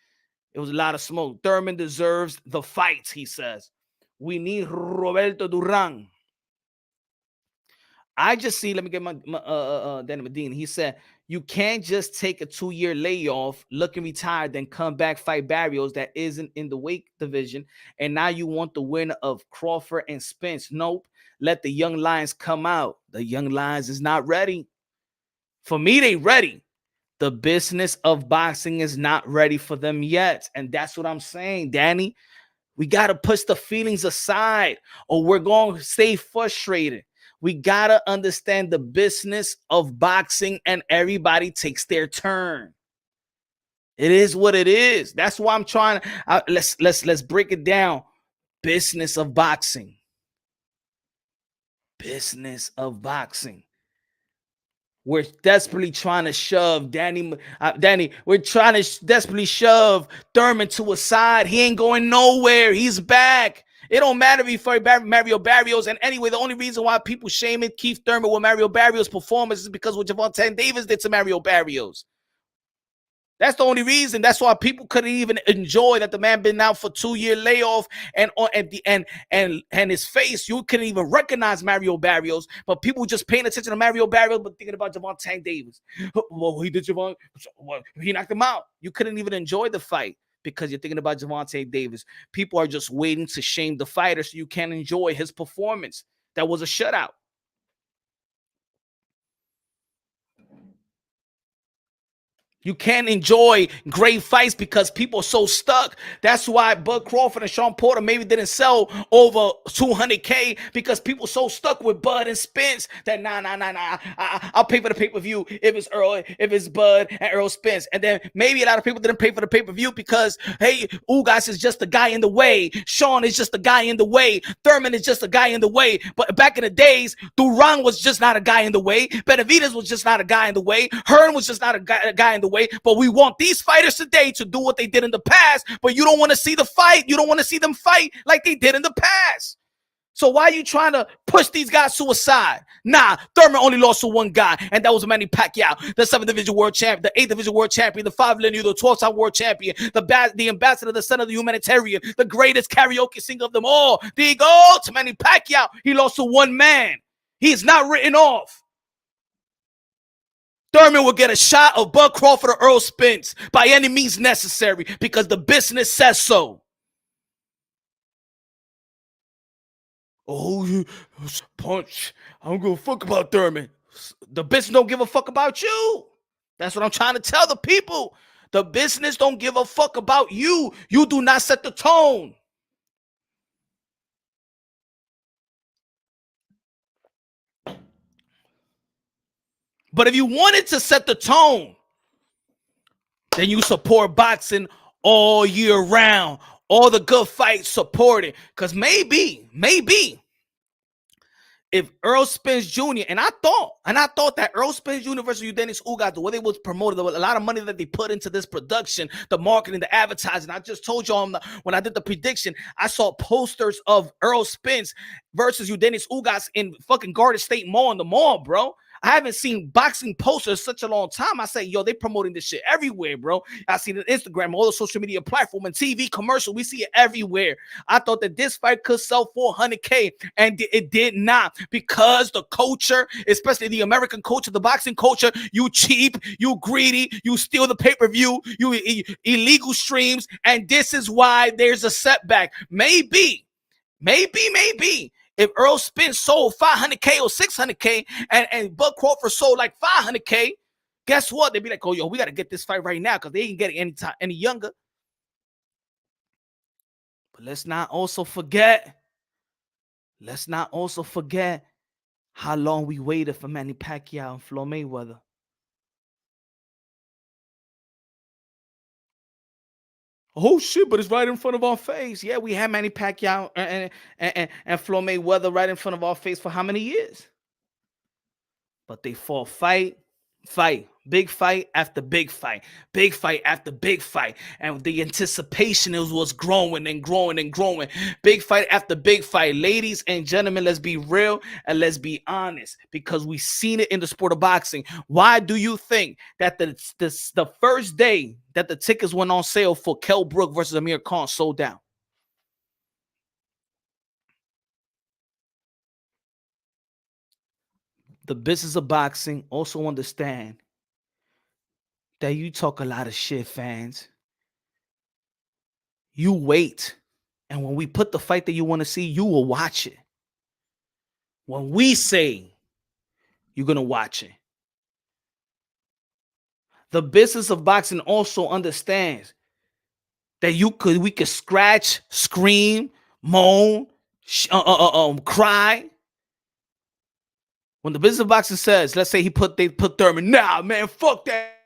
S2: It was a lot of smoke. Thurman deserves the fights, he says. We need Roberto Duran. I just see, let me get my Danny Medina. He said, you can't just take a 2-year layoff, looking retired, then come back, fight Barrios that isn't in the weight division. And now you want the winner of Crawford and Spence. Nope. Let the young lions come out. The young lions is not ready. For me, they ready. The business of boxing is not ready for them yet. And that's what I'm saying, Danny. We got to push the feelings aside or we're going to stay frustrated. We got to understand the business of boxing and everybody takes their turn. It is what it is. That's why I'm trying to, let's break it down. Business of boxing. Business of boxing. We're desperately trying to shove Danny. We're trying to desperately shove Thurman to a side. He ain't going nowhere. He's back. It don't matter if he fight Mario Barrios. And anyway, the only reason why people shaming Keith Thurman with Mario Barrios' performance is because what Gervonta Davis did to Mario Barrios. That's the only reason. That's why people couldn't even enjoy that the man been out for 2-year layoff and his face. You couldn't even recognize Mario Barrios, but people just paying attention to Mario Barrios, but thinking about Gervonta Davis. Well, he did Gervonta. He knocked him out. You couldn't even enjoy the fight because you're thinking about Gervonta Davis. People are just waiting to shame the fighter so you can't enjoy his performance. That was a shutout. You can't enjoy great fights because people are so stuck. That's why Bud Crawford and Sean Porter maybe didn't sell over 200K because people so stuck with Bud and Spence that nah. I'll pay for the pay-per-view if it's Bud and Earl Spence. And then maybe a lot of people didn't pay for the pay-per-view because, hey, Ugas is just the guy in the way. Sean is just the guy in the way. Thurman is just a guy in the way. But back in the days, Duran was just not a guy in the way. Benavidez was just not a guy in the way. Hearn was just not a guy in the way. But we want these fighters today to do what they did in the past, but you don't want to see the fight. You don't want to see them fight like they did in the past. So why are you trying to push these guys to a side? Nah, Thurman only lost to one guy, and that was Manny Pacquiao, the 7th Division World Champion, the 8th Division World Champion, the 5 linear, the 12-time World Champion, the ambassador, the son of the humanitarian, the greatest karaoke singer of them all. The GOAT, Manny Pacquiao. He lost to one man. He is not written off. Thurman will get a shot of Bud Crawford or Earl Spence by any means necessary because the business says so. Oh, punch. I don't give a fuck about Thurman. The business don't give a fuck about you. That's what I'm trying to tell the people. The business don't give a fuck about you. You do not set the tone. But if you wanted to set the tone, then you support boxing all year round. All the good fights supported. Because maybe if Earl Spence Jr. and I thought that Earl Spence Jr. versus Dennis Ugas, the way they was promoted, a lot of money that they put into this production, the marketing, the advertising. I just told y'all when I did the prediction, I saw posters of Earl Spence versus Dennis Ugas in fucking Garden State Mall in the mall, bro. I haven't seen boxing posters such a long time. I say, yo, they promoting this shit everywhere, bro. I see it on Instagram, all the social media platform and TV commercial. We see it everywhere. I thought that this fight could sell 400K, and it did not because the culture, especially the American culture, the boxing culture, you cheap, you greedy, you steal the pay-per-view, you illegal streams, and this is why there's a setback. Maybe. If Earl Spence sold 500K or 600K and Bud Crawford sold like 500K, guess what? They'd be like, oh, yo, we got to get this fight right now because they ain't getting any younger. But let's not also forget how long we waited for Manny Pacquiao and Floyd Mayweather. Oh shit, but it's right in front of our face. Yeah, we had Manny Pacquiao and Floyd Mayweather right in front of our face for how many years? But they fought fight, big fight after big fight, big fight after big fight. And the anticipation was growing and growing and growing. Big fight after big fight. Ladies and gentlemen, let's be real and let's be honest, because we've seen it in the sport of boxing. Why do you think that the first day that the tickets went on sale for Kell Brook versus Amir Khan sold out? The business of boxing also understand that you talk a lot of shit, fans. You wait. And when we put the fight that you want to see, you will watch it. When we say you're going to watch it. The business of boxing also understands that we could scratch, scream, moan, cry. When the business of boxing says, let's say they put Thurman, nah, man, fuck that.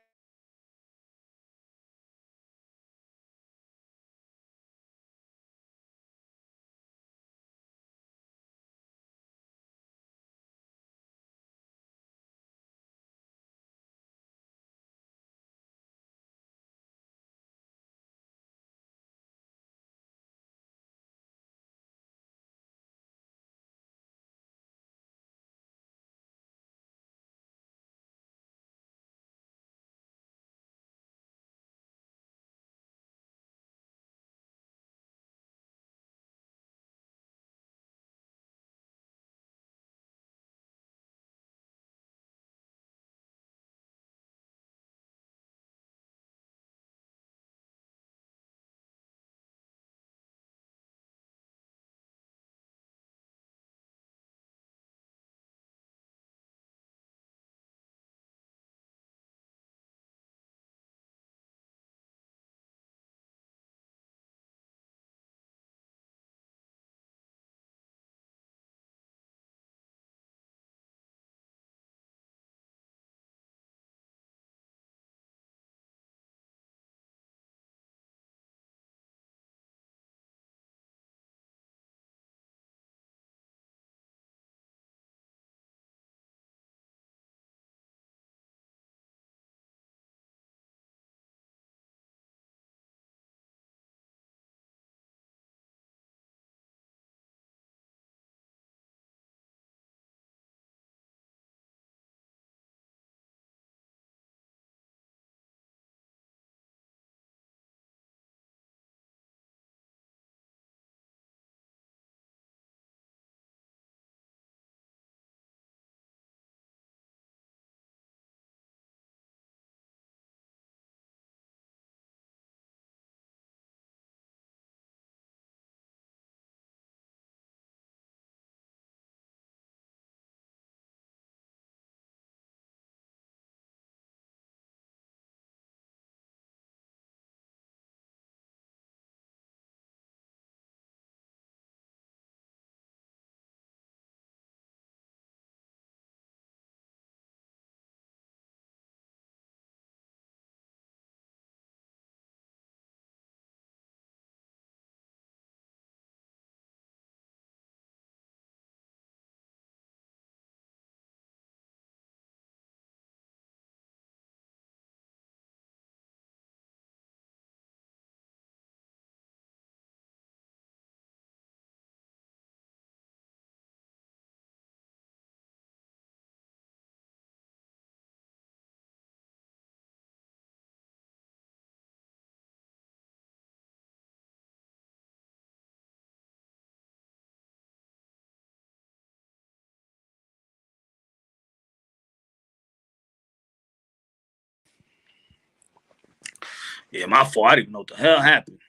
S2: Yeah, my fault. I didn't even know what the hell happened.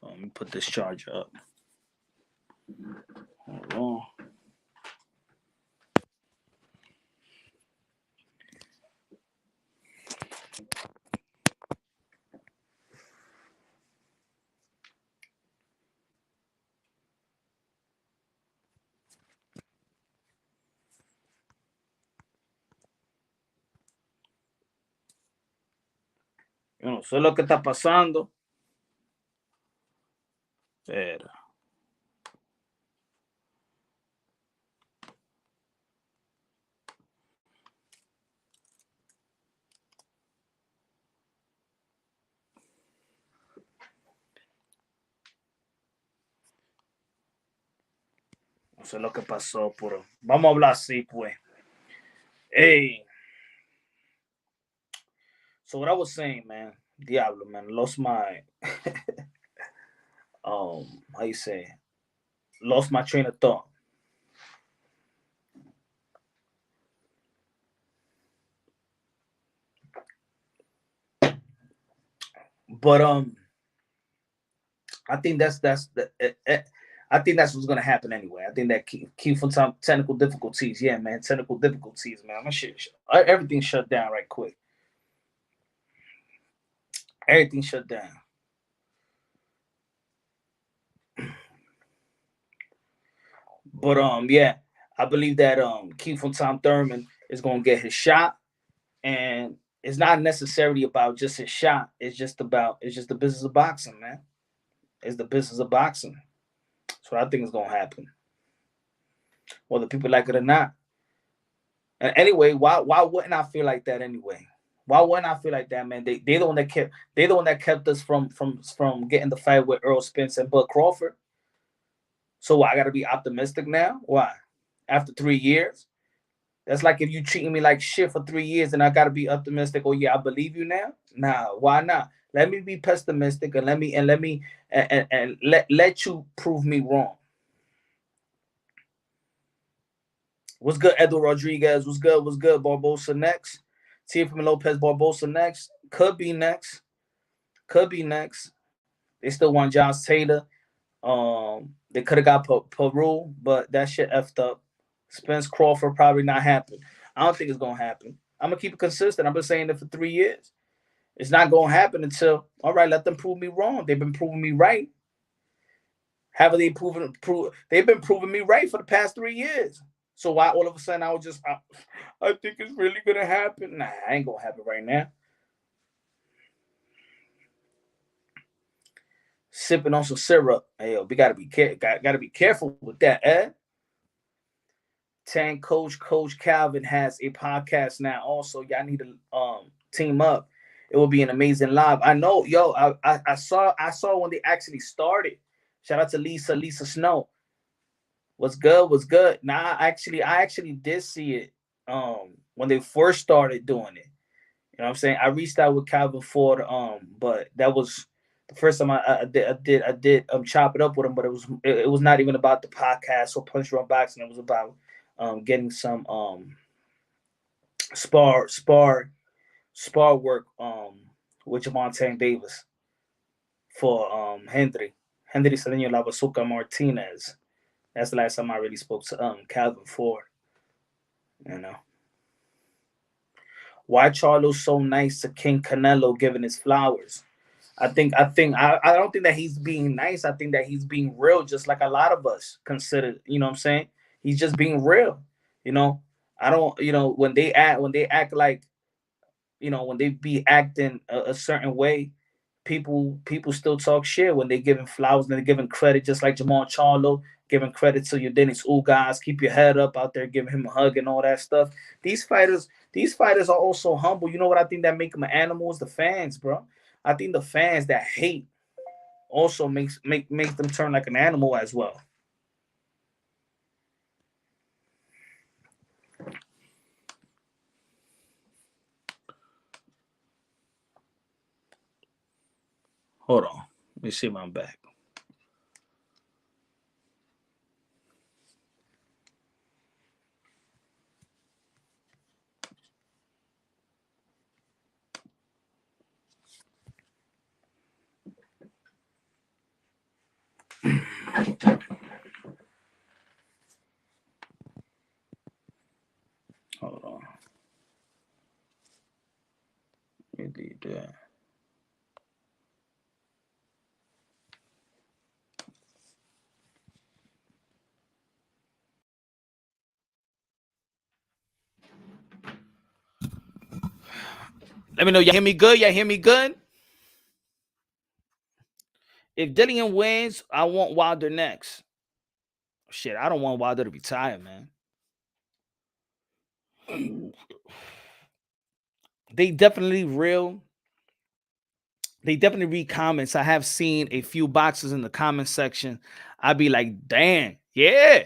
S2: Let me put this charger up. Hold on. Yo no sé lo que está pasando. Espera. No sé lo que pasó, pero vamos a hablar así, pues. Hey. So what I was saying, man, Diablo, man, lost my how you say, lost my train of thought. But I think that's the I think that's what's gonna happen anyway. I think that keep from some technical difficulties. Yeah, man, technical difficulties, man. My shit, everything shut down right quick. Everything shut down. But yeah, I believe that Keith from Tom Thurman is gonna get his shot, and it's not necessarily about just his shot. It's just the business of boxing, man. It's the business of boxing. That's what I think is gonna happen, whether people like it or not. And anyway, why wouldn't I feel like that anyway? Why wouldn't I feel like that, man? They the one that kept us from getting the fight with Earl Spence and Bud Crawford. So I got to be optimistic now. Why? After 3 years, that's like if you treating me like shit for 3 years, and I got to be optimistic. Oh yeah, I believe you now. Nah, why not? Let me be pessimistic and let you prove me wrong. What's good, Edo Rodriguez? What's good? What's good? Barbosa next. Teofimo Lopez Barbosa next. Could be next. Could be next. They still want Josh Taylor. They could have got Peru, but that shit effed up. Spence Crawford probably not happen. I don't think it's gonna happen. I'm gonna keep it consistent. I've been saying it for 3 years. It's not gonna happen until all right. Let them prove me wrong. They've been proving me right. Have they proven? They've been proving me right for the past 3 years. So why all of a sudden I was just I think it's really gonna happen? Nah, I ain't gonna happen right now. Sipping on some syrup. Hey, we gotta be careful with that, Ed. Tank Coach Calvin has a podcast now. Also, y'all need to team up. It will be an amazing live. I know, yo. I saw when they actually started. Shout out to Lisa Snow. What's good? What's good? Nah, I actually did see it when they first started doing it. You know what I'm saying? I reached out with Calvin Ford, but that was the first time I did chop it up with him, but it was not even about the podcast or Punch Run Boxing. It was about getting some spar work with Gervonta Davis for Hendry Cedeño La Bazooka Martinez. That's the last time I really spoke to Calvin Ford. You know. Why Charlo's so nice to King Canelo giving his flowers? I don't think that he's being nice. I think that he's being real, just like a lot of us consider. You know what I'm saying? He's just being real. You know, I don't. You know, when they act like, you know, when they be acting a certain way, people still talk shit when they giving flowers and they're giving credit, just like Jamal Charlo giving credit to your Dennis Ugas. Keep your head up out there, giving him a hug and all that stuff. These fighters are also humble. You know what I think that make them an animal is the fans, bro. I think the fans that hate also makes them turn like an animal as well. Hold on. Let me see if I'm back. Hold on. Let me do that. Let me know. Y'all hear me good? Y'all hear me good? If Dillian wins, I want Wilder next. Shit, I don't want Wilder to retire, man. They definitely real. They definitely read comments. I have seen a few boxes in the comment section. I'd be like, damn, yeah.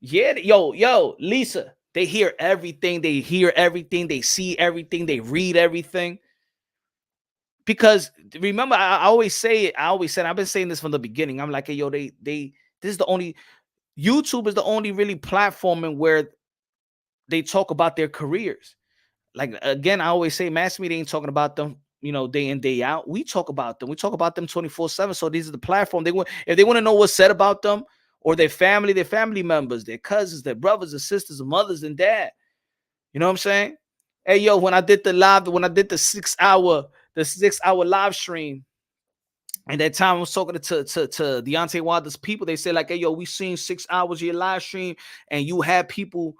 S2: Yo, Lisa. They hear everything. They hear everything. They see everything. They read everything. Because remember, I always say it. I always said, I've been saying this from the beginning. I'm like, hey, yo, this is the only, YouTube is the only really platform in where they talk about their careers. Like, again, I always say mass media ain't talking about them, day in, day out. We talk about them. We talk about them 24/7. So these are the platform. If they want to know what's said about them or their family members, their cousins, their brothers and sisters, and mothers and dad. You know what I'm saying? Hey, yo, when I did the 6-hour live stream, and that time I was talking to Deontay Wilder's people, they said, like, hey, yo, we seen 6 hours of your live stream, and you had people.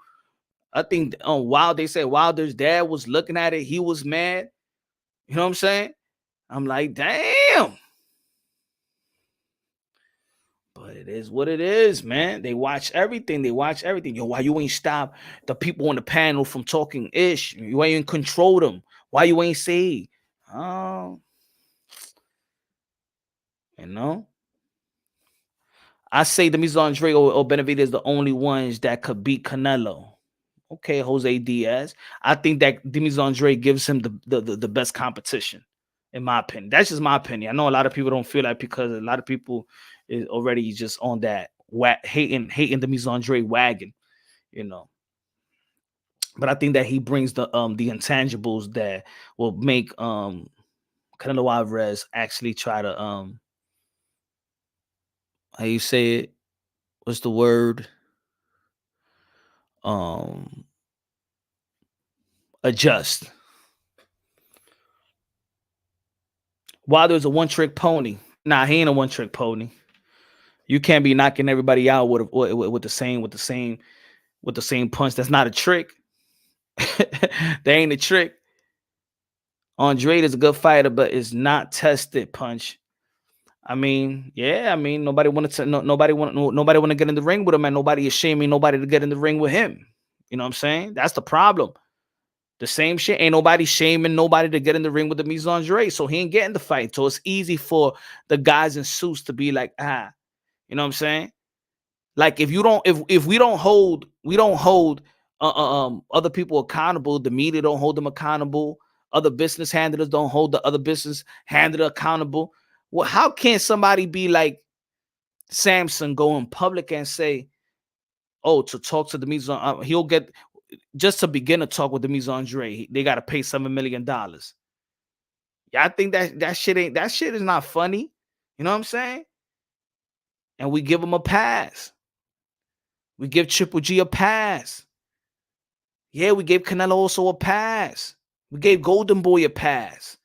S2: I think on Wilder, they said Wilder's dad was looking at it. He was mad. You know what I'm saying? I'm like, damn. But it is what it is, man. They watch everything. Yo, why you ain't stop the people on the panel from talking ish? You ain't control them. Why you ain't say? Oh, I say the Andre or Benavidez is the only ones that could beat Canelo. Okay, Jose Diaz. I think that Demis Andre gives him the best competition, in my opinion. That's just my opinion. I know a lot of people don't feel that because a lot of people is already just on that hating Demis Andre wagon, But I think that he brings the intangibles that will make Canelo Alvarez actually try to how you say it? What's the word? Adjust. Wilder's a one-trick pony. Nah, he ain't a one-trick pony. You can't be knocking everybody out with the same punch. That's not a trick. That ain't a trick. Andre is a good fighter, but it's not tested punch. I mean, yeah. I mean, nobody want to get in the ring with him, and nobody is shaming nobody to get in the ring with him. You know what I'm saying? That's the problem. The same shit. Ain't nobody shaming nobody to get in the ring with the Mise Andre, so he ain't getting the fight. So it's easy for the guys in suits to be like, you know what I'm saying? Like if we don't hold other people accountable, the media don't hold them accountable, other business handlers don't hold the other business handler accountable. Well, how can somebody be like Samson go in public and say, oh, to talk to the Mise, he'll get just to begin to talk with the Mise Andre, they got to pay $7 million. Yeah, I think that shit is not funny. You know what I'm saying? And we give him a pass. We give Triple G a pass. Yeah, we gave Canelo also a pass. We gave Golden Boy a pass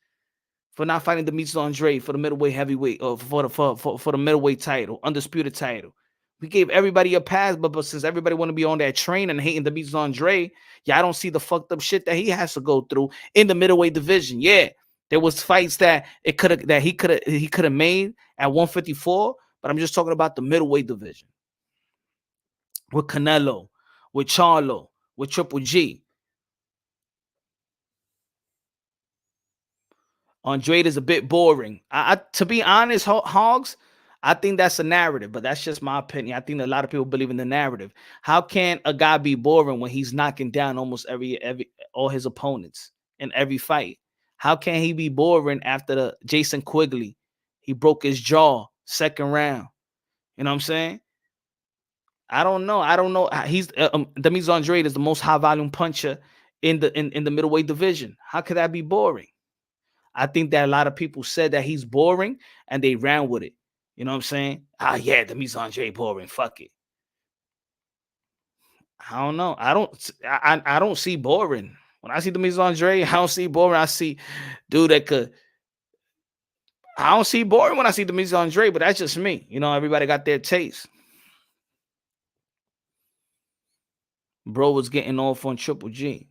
S2: for not fighting the Mise Andre for the middleweight heavyweight or for the middleweight title, undisputed title. We gave everybody a pass, but since everybody want to be on that train and hating the Mise Andre, yeah, I don't see the fucked up shit that he has to go through in the middleweight division. Yeah, there was fights that he could have made at 154, but I'm just talking about the middleweight division with Canelo, with Charlo, with Triple G. Andrade is a bit boring. To be honest, Hogs, I think that's a narrative, but that's just my opinion. I think a lot of people believe in the narrative. How can a guy be boring when he's knocking down almost all his opponents in every fight? How can he be boring after the Jason Quigley? He broke his jaw second round. You know what I'm saying? I don't know. He's Demis Andrade is the most high volume puncher in the middleweight division. How could that be boring? I think that a lot of people said that he's boring and they ran with it. You know what I'm saying? Ah, yeah, the Mise Andre boring. Fuck it. I don't know. I don't see boring. When I see the Mise Andre, I don't see boring. I see dude that could. I don't see boring when I see the Mise Andre, but that's just me. You know, everybody got their taste. Bro was getting off on Triple G.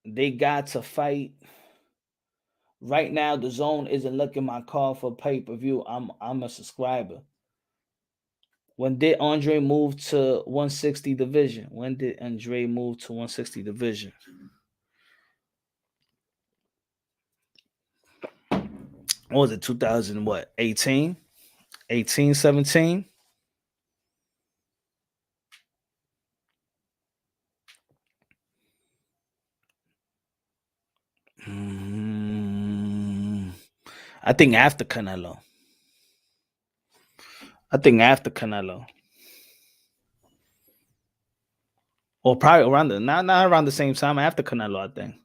S2: They got to fight. Right now, the zone isn't looking my call for pay-per-view. I'm a subscriber. When did Andre move to 160 division? When did Andre move to 160 division? What was it? 2000 what? 18? 18, 17? I think after Canelo. Or probably around the not around the same time after Canelo, I think.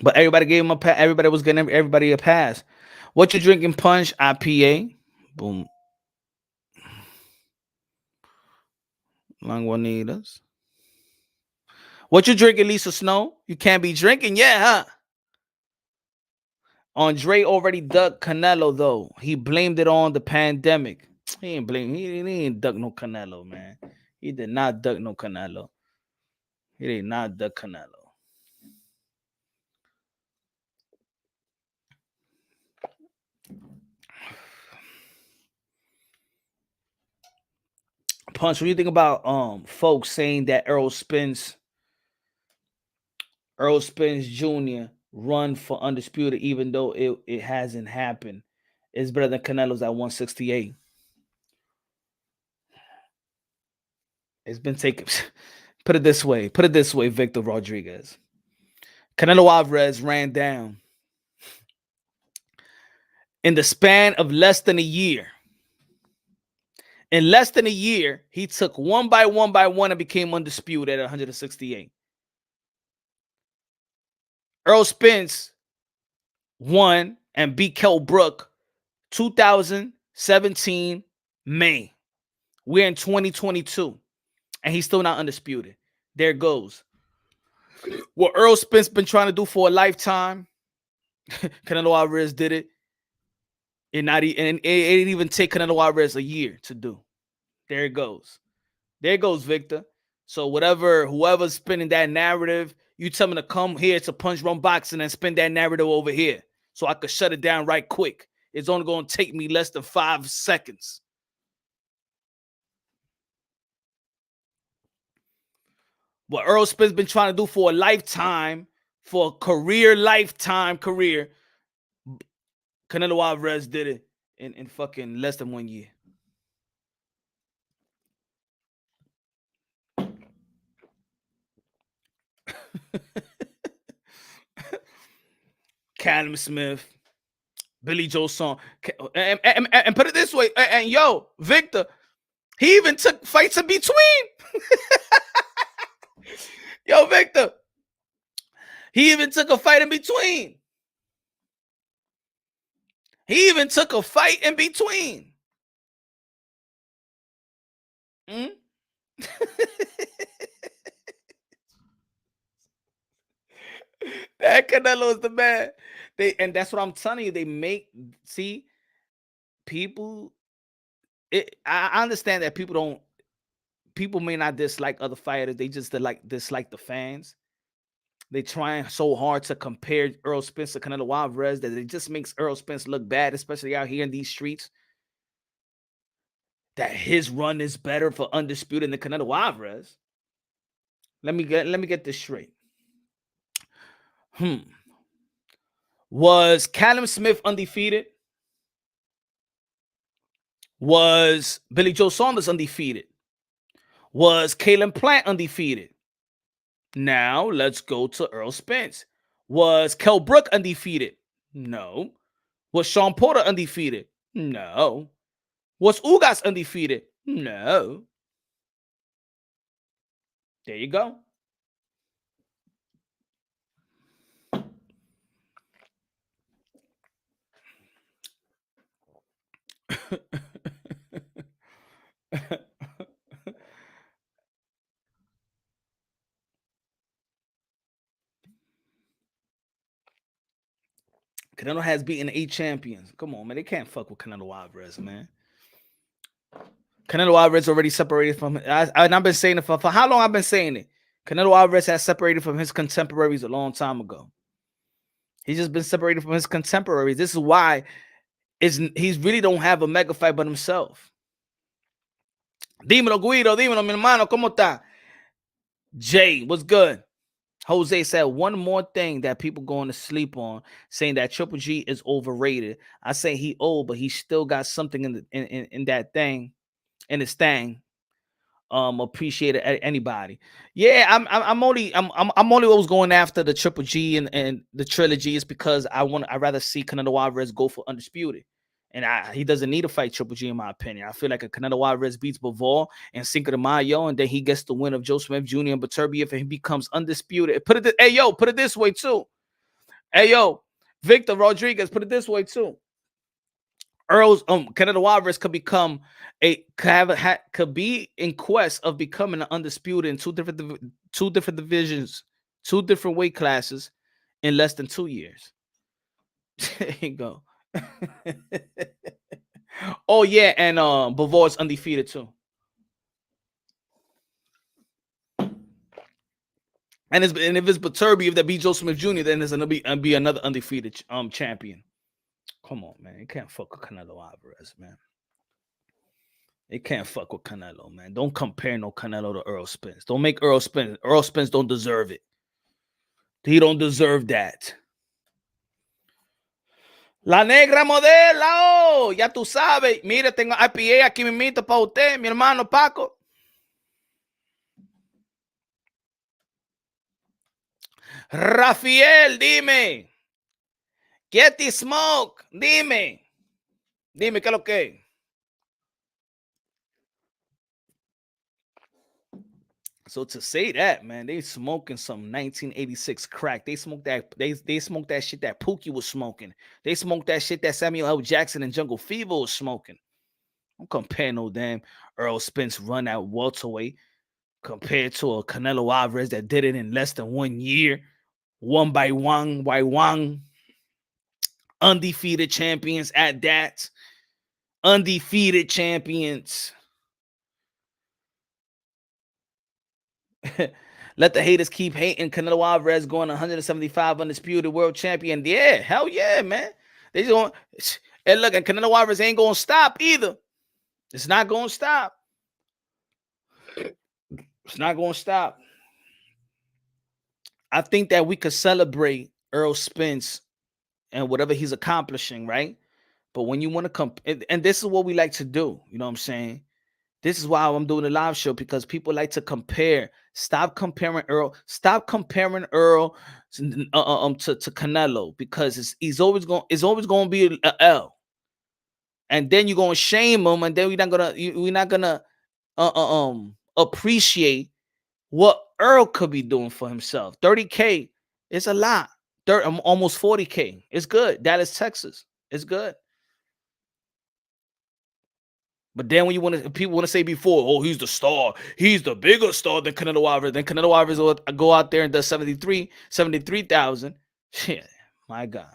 S2: But everybody gave him a pass. Everybody was getting everybody a pass. What you drinking? Punch, IPA. Boom. Lagunitas. What you drinking, Lisa Snow? You can't be drinking, yeah, huh? Andre already ducked Canelo though. He blamed it on the pandemic. He ain't duck no Canelo, man. He did not duck no Canelo. He did not duck Canelo. Punch, what do you think about folks saying that Errol Spence Jr. run for undisputed, even though it hasn't happened? It's better than Canelo's at 168. It's been taken. Put it this way, Victor Rodriguez. Canelo Alvarez ran down in the span of less than a year. In less than a year, he took one by one and became undisputed at 168. Errol Spence won and beat Kell Brook 2017 May. We're in 2022, and he's still not undisputed. There goes. What Errol Spence been trying to do for a lifetime, Canelo Alvarez did it. It didn't even take Canelo Alvarez a year to do. There it goes. There goes Victor. So whoever's spinning that narrative, you tell me to come here to Punch Run Boxing and spin that narrative over here so I could shut it down right quick. It's only going to take me less than 5 seconds. What Errol Spence been trying to do for a lifetime, for a lifetime career, Canelo Alvarez did it in fucking less than 1 year. Callum Smith, Billy Joe Song, and put it this way, and yo, Victor, he even took fights in between. Yo, Victor, he even took a fight in between. He even took a fight in between. That Canelo is the man. And that's what I'm telling you. They make people. I understand that people may not dislike other fighters. They just dislike the fans. They trying so hard to compare Errol Spence to Canelo Alvarez that it just makes Errol Spence look bad, especially out here in these streets. That his run is better for undisputed than Canelo Alvarez. Let me get this straight. Was Callum Smith undefeated? Was Billy Joe Saunders undefeated? Was Caleb Plant undefeated? Now let's go to Errol Spence. Was Kell Brook undefeated? No. Was Sean Porter undefeated? No. Was Ugas undefeated? No. There you go. Canelo has beaten 8 champions. Come on, man. They can't fuck with Canelo Alvarez, man. Canelo Alvarez already separated from and I've been saying it for how long I've been saying it. Canelo Alvarez has separated from his contemporaries a long time ago. He's just been separated from his contemporaries. This is why he's really don't have a mega fight but himself. Dímelo, Guido. Dímelo, mi hermano. ¿Cómo está? Jay, what's good? Jose said one more thing that people going to sleep on, saying that Triple G is overrated. I say he old, but he still got something in that thing, in his thing. Appreciate it anybody. Yeah, I'm only always going after the Triple G and the trilogy is because I'd rather see Canelo Alvarez go for undisputed. And he doesn't need to fight Triple G, in my opinion. I feel like if Canelo Alvarez beats Bivol and Cinco de Mayo, and then he gets the win of Joe Smith Jr. and Beterbiev, and he becomes undisputed. Put it this way too. Hey yo, Victor Rodriguez, put it this way too. Canelo Alvarez could become could be in quest of becoming an undisputed in two different divisions, 2 different weight classes in less than 2 years. There you go. Oh yeah, and Bivol is undefeated too. And if it's Beterbiev that beat Joe Smith Jr., then there's gonna be another undefeated champion. Come on, man. You can't fuck with Canelo Alvarez, man. They can't fuck with Canelo, man. Don't compare no Canelo to Earl Spence. Don't make Earl Spence. Earl Spence don't deserve it. He don't deserve that. La negra modelo, ya tú sabes. Mira, tengo IPA aquí mismito para usted, mi hermano Paco. Rafael, dime. Get the smoke. Dime. Dime, ¿qué es lo que? So to say that, man, they smoking some 1986 crack. They smoked that. They smoked that shit that Pookie was smoking. They smoked that shit that Samuel L. Jackson and Jungle Fever was smoking. Don't compare no damn Earl Spence run at welterweight compared to a Canelo Alvarez that did it in less than 1 year, one by one. Undefeated champions at that. Undefeated champions. Let the haters keep hating. Canelo Alvarez going 175 undisputed world champion. Yeah, hell yeah, man. They just going, and look, and Canelo Alvarez ain't going to stop either. It's not going to stop. It's not going to stop. I think that we could celebrate Earl Spence and whatever he's accomplishing, right? But when you want to come, and this is what we like to do, you know what I'm saying? This is why I'm doing a live show, because people like to compare. Stop comparing Earl. Stop comparing Earl to Canelo, because it's always going to be an L. And then you're going to shame him, and then we're not gonna appreciate what Earl could be doing for himself. 30K is a lot. Almost 40K. It's good. Dallas, Texas. It's good. But then when people want to say before, oh, he's the star. He's the bigger star than Canelo Alvarez. Then Canelo Alvarez will go out there and does 73,000. Shit, my God.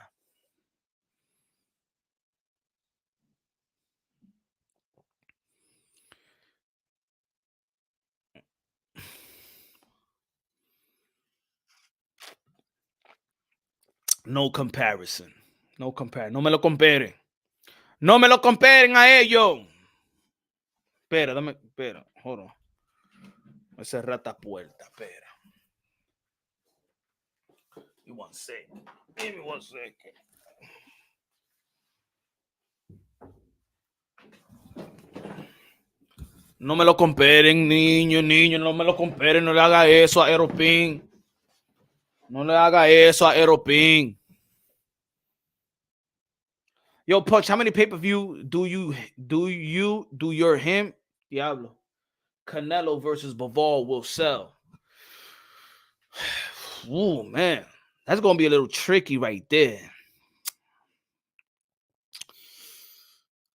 S2: No comparison. No comparison. No me lo comparen. No me lo comparen a ellos. Espera, hold on. Voy a cerrar esta puerta, espera. Give me 1 second. Give me 1 second. No me lo comparen, niño, no me lo comparen, no le haga eso a Aero. No le haga eso a Aero. Yo, Punch, how many pay-per-view do your him Diablo Canelo versus Bivol will sell? Ooh, man, that's gonna be a little tricky right there.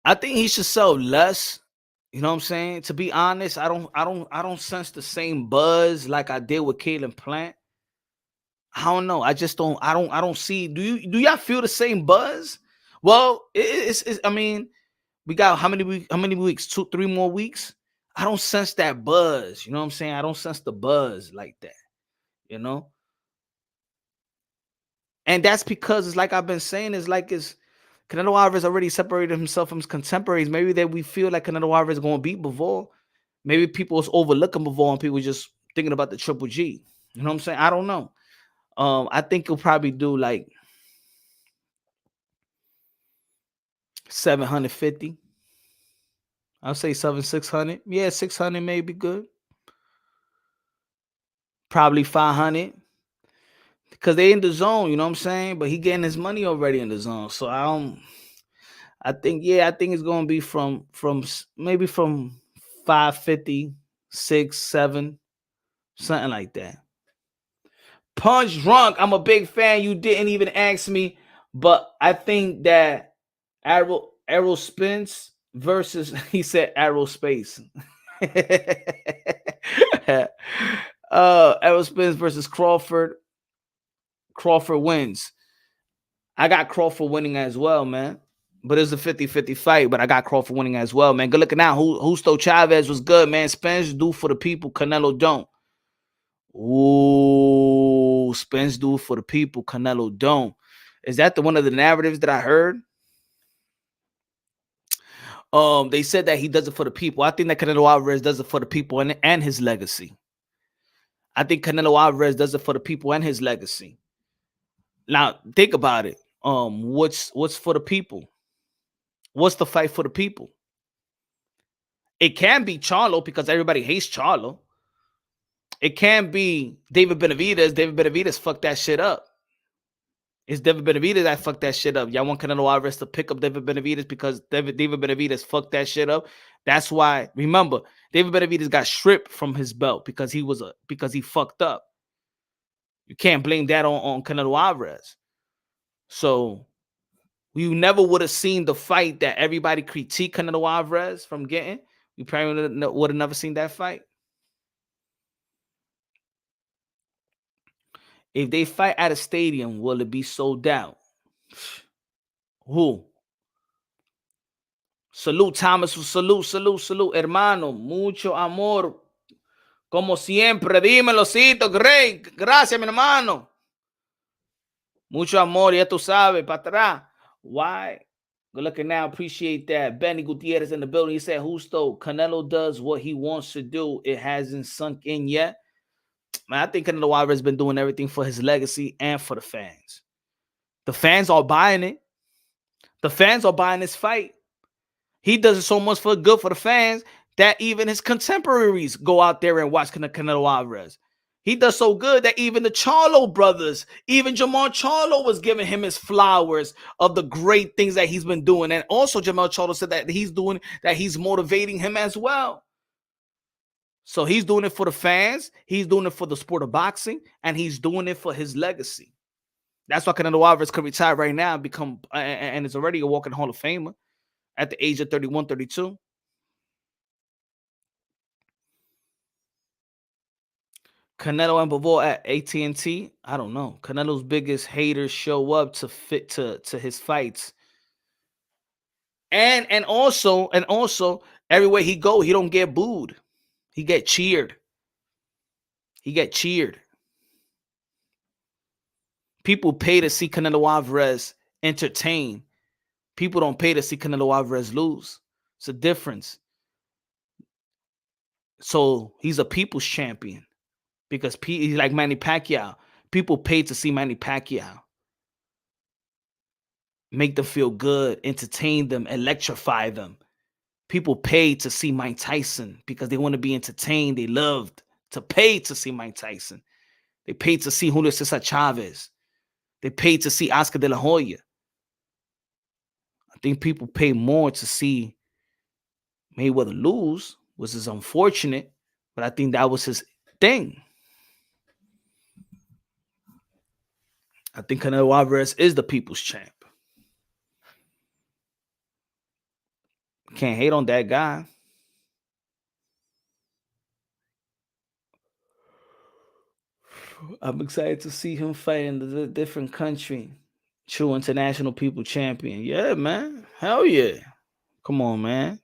S2: I think he should sell less. You know what I'm saying? To be honest, I don't sense the same buzz like I did with Caleb Plant. I don't know. I just don't. I don't see. Do y'all feel the same buzz? Well, it's I mean, we got how many weeks? How many weeks? 2, 3 more weeks. I don't sense that buzz. You know what I'm saying? I don't sense the buzz like that. You know, and that's because it's like I've been saying. It's like it's Canelo Alvarez already separated himself from his contemporaries. Maybe that we feel like Canelo Alvarez is going to beat Bivol. Maybe people is overlooking Bivol and people just thinking about the Triple G. You know what I'm saying? I don't know. I think he'll probably do like 750. I'll say 600. Yeah, 600 may be good. Probably 500. Because they in the zone, you know what I'm saying? But he getting his money already in the zone. So I think it's gonna be from maybe from 550, 6, 7, something like that. Punch Drunk, I'm a big fan. You didn't even ask me, but I think that Arrow Spence versus he said Aerospace. Arrow Spence versus Crawford. Crawford wins. I got Crawford winning as well, man. But it's a 50-50 fight, but I got Crawford winning as well, man. Good looking out. Justo Chavez was good, man. Spence do for the people. Canelo don't. Ooh, Spence do for the people. Canelo don't. Is that one of the narratives that I heard? They said that he does it for the people. I think that Canelo Alvarez does it for the people and his legacy. I think Canelo Alvarez does it for the people and his legacy. Now, think about it. What's for the people? What's the fight for the people? It can be Charlo because everybody hates Charlo. It can be David Benavidez. David Benavidez fucked that shit up. It's David Benavidez that fucked that shit up. Y'all want Canelo Alvarez to pick up David Benavidez because David Benavidez fucked that shit up. That's why. Remember, David Benavidez got stripped from his belt because he fucked up. You can't blame that on Canelo Alvarez. So we never would have seen the fight that everybody critiqued Canelo Alvarez from getting. We probably would have never seen that fight. If they fight at a stadium, will it be sold out? Who? Salud, Thomas. Salud, hermano. Mucho amor. Como siempre. Dímelo, Cito, Greg. Gracias, mi hermano. Mucho amor, ya tú sabes, para atrás. Why? Good looking now. Appreciate that. Benny Gutierrez in the building. He said, Justo, Canelo does what he wants to do. It hasn't sunk in yet. Man, I think Canelo Alvarez has been doing everything for his legacy and for the fans. The fans are buying it. The fans are buying this fight. He does it so much for good for the fans that even his contemporaries go out there and watch Canelo Alvarez. He does so good that even the Charlo brothers, even Jamal Charlo was giving him his flowers of the great things that he's been doing. And also Jamal Charlo said that he's motivating him as well. So he's doing it for the fans. He's doing it for the sport of boxing. And he's doing it for his legacy. That's why Canelo Alvarez could retire right now and is already a walking Hall of Famer at the age of 31, 32. Canelo and Bivol at AT&T. I don't know. Canelo's biggest haters show up to fit to his fights. And also everywhere he go, he don't get booed. He get cheered. People pay to see Canelo Alvarez entertain. People don't pay to see Canelo Alvarez lose. It's a difference. So he's a people's champion because he's like Manny Pacquiao. People pay to see Manny Pacquiao. Make them feel good, entertain them, electrify them. People pay to see Mike Tyson because they want to be entertained. They loved to pay to see Mike Tyson. They paid to see Julio Cesar Chavez. They paid to see Oscar De La Hoya. think people pay more to see Mayweather lose, which is unfortunate, but I think that was his thing. I think Canelo Alvarez is the people's champ. Can't hate on that guy. I'm excited to see him fight in a different country. True international people champion. Yeah, man. Hell yeah. Come on, man.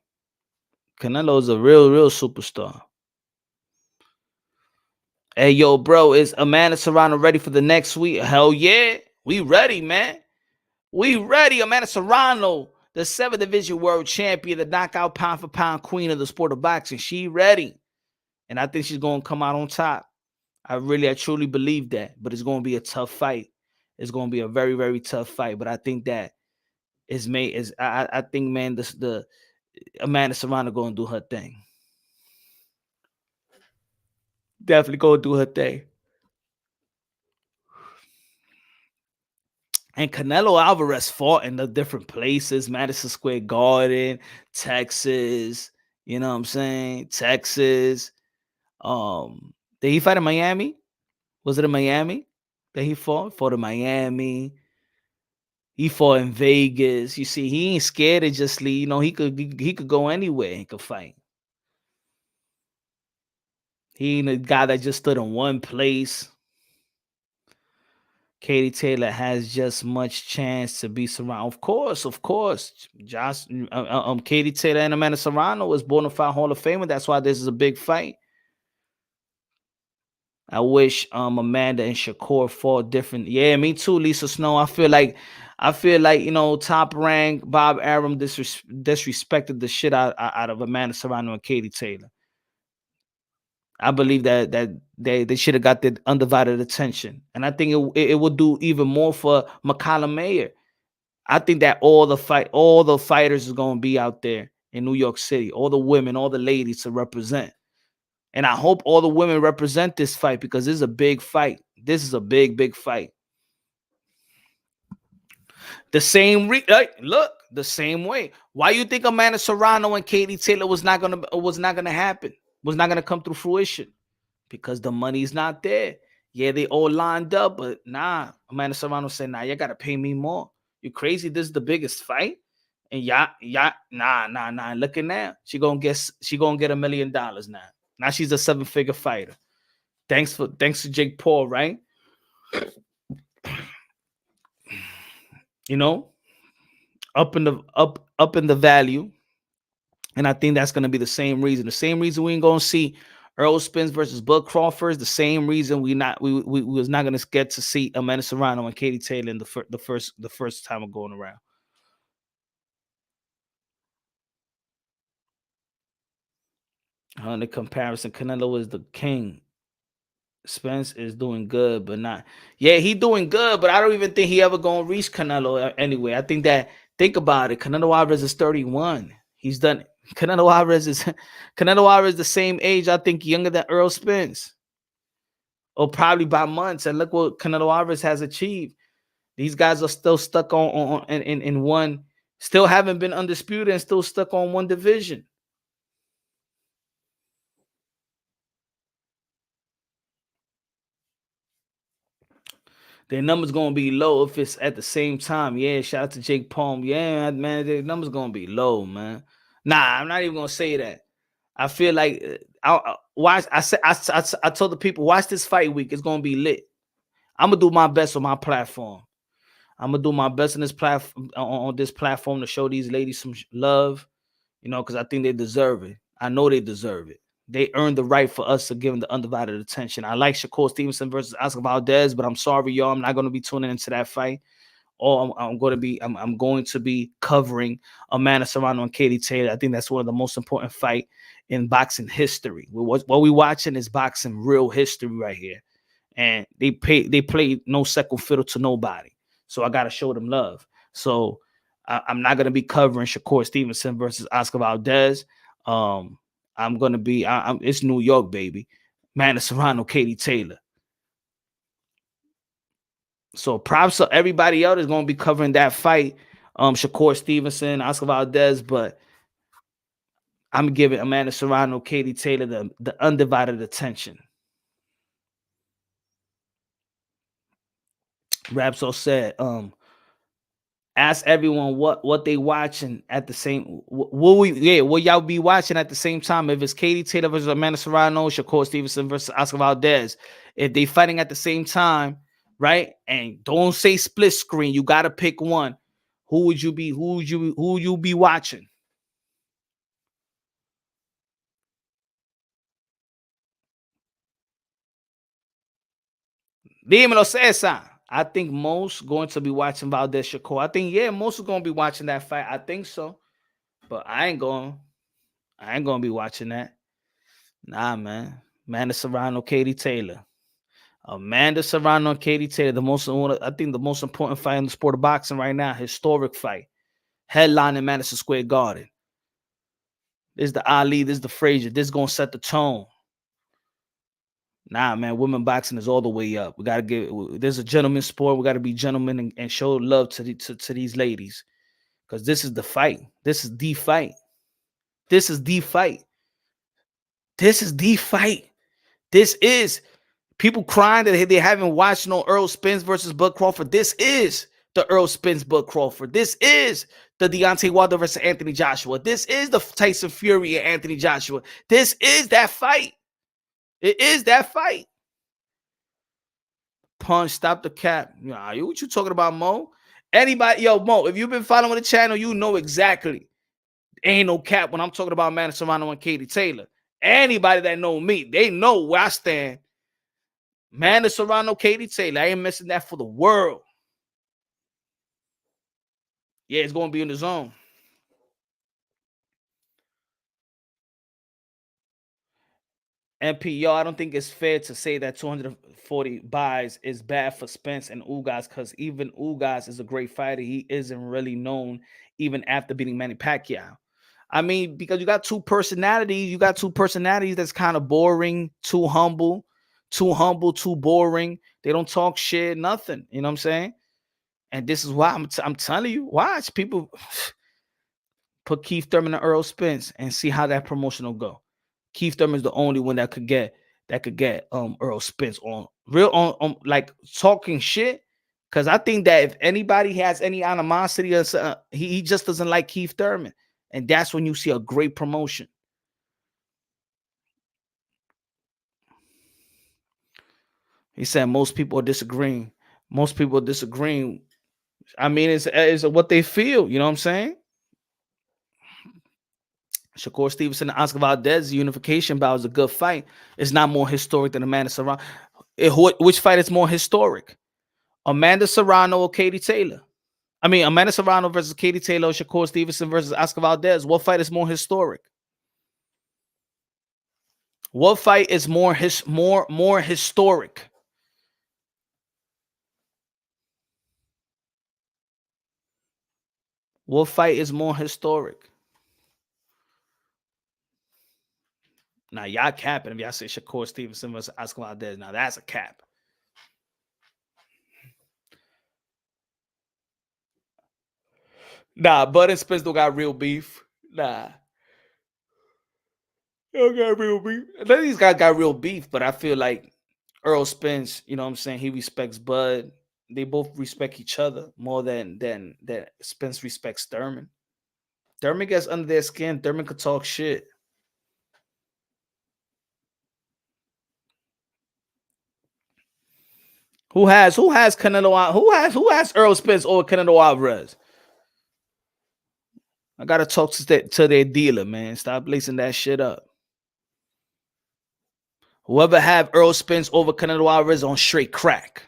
S2: Canelo's a real superstar. Hey, yo, bro, is Amanda Serrano ready for the next week? Hell yeah. We ready, man. We ready. Amanda Serrano, the 7th Division World Champion, the knockout pound for pound queen of the sport of boxing. She ready. And I think she's going to come out on top. I truly believe that. But it's going to be a tough fight. It's going to be a very tough fight. But I think that I think, man, the Amanda Serrano going to do her thing. Definitely going to do her thing. And Canelo Alvarez fought in the different places, Madison Square Garden, Texas, you know what I'm saying? Texas. Did he fight in Miami? Was it in Miami that he fought? Fought in Miami. He fought in Vegas. You see, he ain't scared to just leave. You know, he could go anywhere and could fight. He ain't a guy that just stood in one place. Katie Taylor has just much chance to be surrounded. Of course. Katie Taylor and Amanda Serrano was bona fide Hall of Famer. That's why this is a big fight. I wish Amanda and Shakur fought different. Yeah, me too, Lisa Snow. I feel like Top Rank Bob Arum disrespected the shit out of Amanda Serrano and Katie Taylor. I believe that they should have got the undivided attention. And I think it would do even more for McCallum Mayer. I think that all the fighters is going to be out there in New York City, all the women, all the ladies to represent. And I hope all the women represent this fight because this is a big fight. This is a big fight. The same the same way. Why you think Amanda Serrano and Katie Taylor was not gonna happen? Was not gonna come through fruition? Because the money's not there. Yeah, they all lined up, but nah. Amanda Serrano said, "Nah, you gotta pay me more. You crazy? This is the biggest fight." And nah. Look at now. She gonna get $1 million now. Now she's a 7-figure fighter. Thanks to Jake Paul, right? You know, up in the value. And I think that's gonna be the same reason. The same reason we ain't gonna see Earl Spence versus Bud Crawford is the same reason we was not gonna get to see Amanda Serrano and Katie Taylor in the first time of going around. On the comparison, Canelo is the king. Spence is doing good, but not. Yeah, he doing good, but I don't even think he ever gonna reach Canelo anyway. I think think about it. Canelo Alvarez is 31. He's done. Canelo Alvarez the same age. I think younger than Earl Spence, or probably by months. And look what Canelo Alvarez has achieved. These guys are still stuck in one. Still haven't been undisputed and still stuck on one division. Their numbers gonna be low if it's at the same time. Yeah, shout out to Jake Paul. Yeah, man, their numbers gonna be low, man. Nah, I'm not even gonna say that. I feel like I told the people, watch this fight week. It's gonna be lit. I'm gonna do my best on my platform. I'm gonna do my best on this platform to show these ladies some love, because I think they deserve it. I know they deserve it. They earned the right for us to give them the undivided attention. I like Shakur Stevenson versus Oscar Valdez, but I'm sorry, y'all. I'm not going to be tuning into that fight. Or I'm going to be covering Amanda Serrano and Katie Taylor. I think that's one of the most important fight in boxing history. What we're watching is boxing real history right here, and they play no second fiddle to nobody. So I got to show them love. So I'm not going to be covering Shakur Stevenson versus Oscar Valdez. I'm going to be, it's New York, baby. Amanda Serrano, Katie Taylor. So props to everybody else is going to be covering that fight Shakur Stevenson, Oscar Valdez, but I'm giving Amanda Serrano, Katie Taylor the undivided attention. Rapso said, ask everyone what they watching at the same will y'all be watching at the same time if it's Katie Taylor versus Amanda Serrano, Shakur Stevenson versus Oscar Valdez. If they fighting at the same time, right? And don't say split screen, you gotta pick one. Who would you be watching? Dímelo, Cesar. I think most going to be watching Valdez Shakur. I think, yeah, most are going to be watching that fight. I think so. But I ain't going to be watching that. Nah, man. Amanda Serrano, Katie Taylor. Amanda Serrano and Katie Taylor. I think the most important fight in the sport of boxing right now. Historic fight. Headline in Madison Square Garden. This is the Ali. This is the Frazier. This is going to set the tone. Nah, man, women boxing is all the way up. We gotta there's a gentleman's sport. We gotta be gentlemen and show love to these ladies, because this is the fight. This is the fight. This is the fight. This is the fight. This is people crying that they haven't watched no Earl Spence versus Bud Crawford. This is the Earl Spence Bud Crawford. This is the Deontay Wilder versus Anthony Joshua. This is the Tyson Fury and Anthony Joshua. This is that fight. It is that fight. Punch, stop the cap. Nah, what you talking about, Mo? Anybody, yo, Mo, if you've been following the channel, you know exactly. Ain't no cap when I'm talking about Amanda Serrano and Katie Taylor. Anybody that know me, they know where I stand. Amanda Serrano, Katie Taylor. I ain't missing that for the world. Yeah, it's going to be in the zone. MP, yo, I don't think it's fair to say that 240 buys is bad for Spence and Ugas, because even Ugas is a great fighter. He isn't really known even after beating Manny Pacquiao. I mean, because you got two personalities. You got two personalities that's kind of boring, too humble, too boring. They don't talk shit, nothing. You know what I'm saying? And this is why I'm telling you, watch people put Keith Thurman and Earl Spence and see how that promotion will go. Keith Thurman is the only one that could get Earl Spence on like talking shit. Because I think that if anybody has any animosity, he just doesn't like Keith Thurman. And that's when you see a great promotion. He said most people are disagreeing. Most people are disagreeing. I mean, it's what they feel. You know what I'm saying? Shakur Stevenson and Oscar Valdez unification bout is a good fight. It's not more historic than Amanda Serrano. Which fight is more historic? Amanda Serrano or Katie Taylor? I mean, Amanda Serrano versus Katie Taylor, or Shakur Stevenson versus Oscar Valdez. What fight is more historic? What fight is more historic? What fight is more historic? Now, y'all capping if y'all say Shakur Stevenson versus Oscar Valdez. Now, that's a cap. Nah, Bud and Spence don't got real beef. Nah. They don't got real beef. None of these guys got real beef, but I feel like Earl Spence, you know what I'm saying, he respects Bud. They both respect each other more than Spence respects Thurman. Thurman gets under their skin. Thurman could talk shit. Who has Canelo? Who has Earl Spence or Canelo Alvarez? I gotta talk to their dealer, man. Stop lacing that shit up. Whoever have Earl Spence over Canelo Alvarez on straight crack.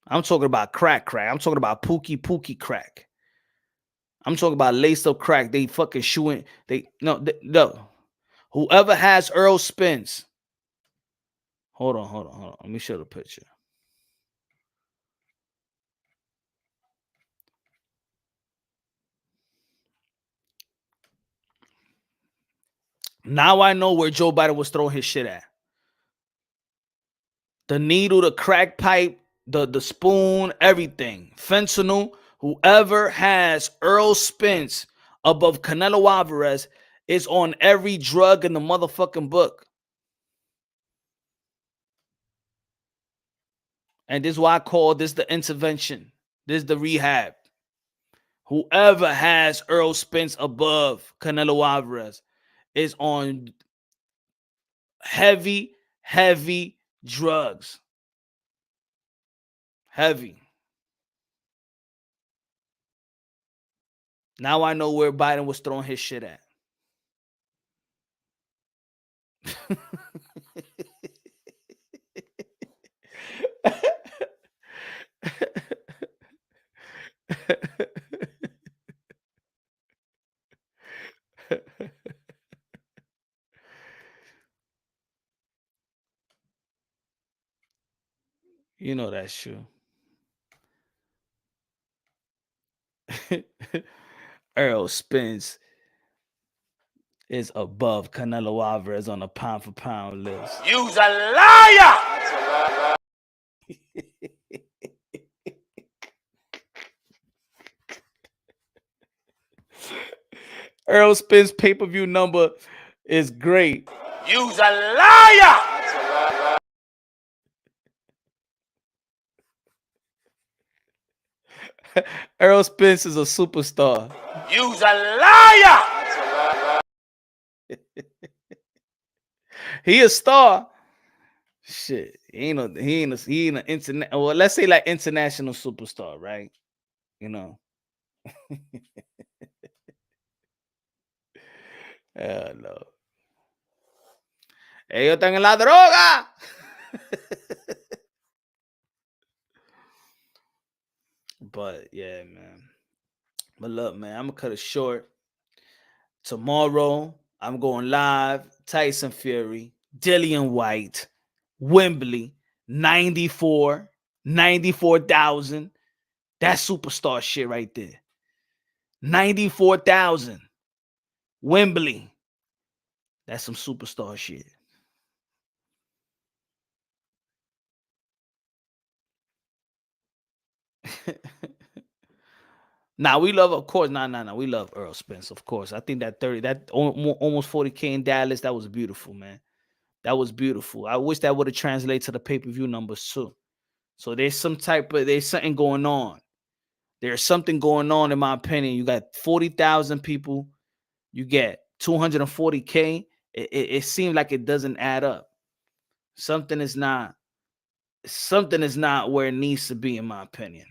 S2: I'm talking about crack. I'm talking about pookie crack. I'm talking about laced up crack. They fucking shooting. No. Whoever has Earl Spence. Hold on. Let me show the picture. Now I know where Joe Biden was throwing his shit at. The needle, the crack pipe, the spoon, everything. Fentanyl. Whoever has Earl Spence above Canelo Alvarez is on every drug in the motherfucking book. And this is why I call this the intervention. This is the rehab. Whoever has Earl Spence above Canelo Alvarez is on heavy drugs. Heavy. Now I know where Biden was throwing his shit at. You know that's true. Earl Spence is above Canelo Alvarez on a pound for pound list.
S1: You's a liar!
S2: Earl Spence pay-per-view number is great.
S1: You's a liar!
S2: Earl Spence is a superstar.
S1: You's a liar!
S2: He a star. Shit, he ain't an international. Well, let's say like international superstar, right? You know. No. Ellos están en la droga. But yeah, man. But look, man, I'm gonna cut it short. Tomorrow, I'm going live. Tyson Fury, Dillian Whyte, Wembley, 94,000. That's superstar shit right there. 94,000. Wembley. That's some superstar shit. Nah, we love, of course. Nah. We love Earl Spence, of course. I think that almost 40K in Dallas, that was beautiful, man. That was beautiful. I wish that would have translated to the pay-per-view numbers too. So there's something going on. There's something going on, in my opinion. You got 40,000 people. You get 240K. It seems like it doesn't add up. Something is not where it needs to be, in my opinion.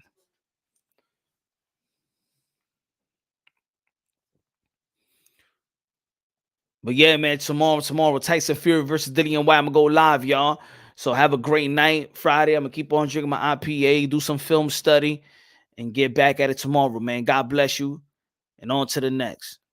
S2: But yeah, man, tomorrow, Tyson Fury versus Dillian Whyte. I'm gonna go live, y'all. So have a great night. Friday, I'm gonna keep on drinking my IPA, do some film study, and get back at it tomorrow, man. God bless you, and on to the next.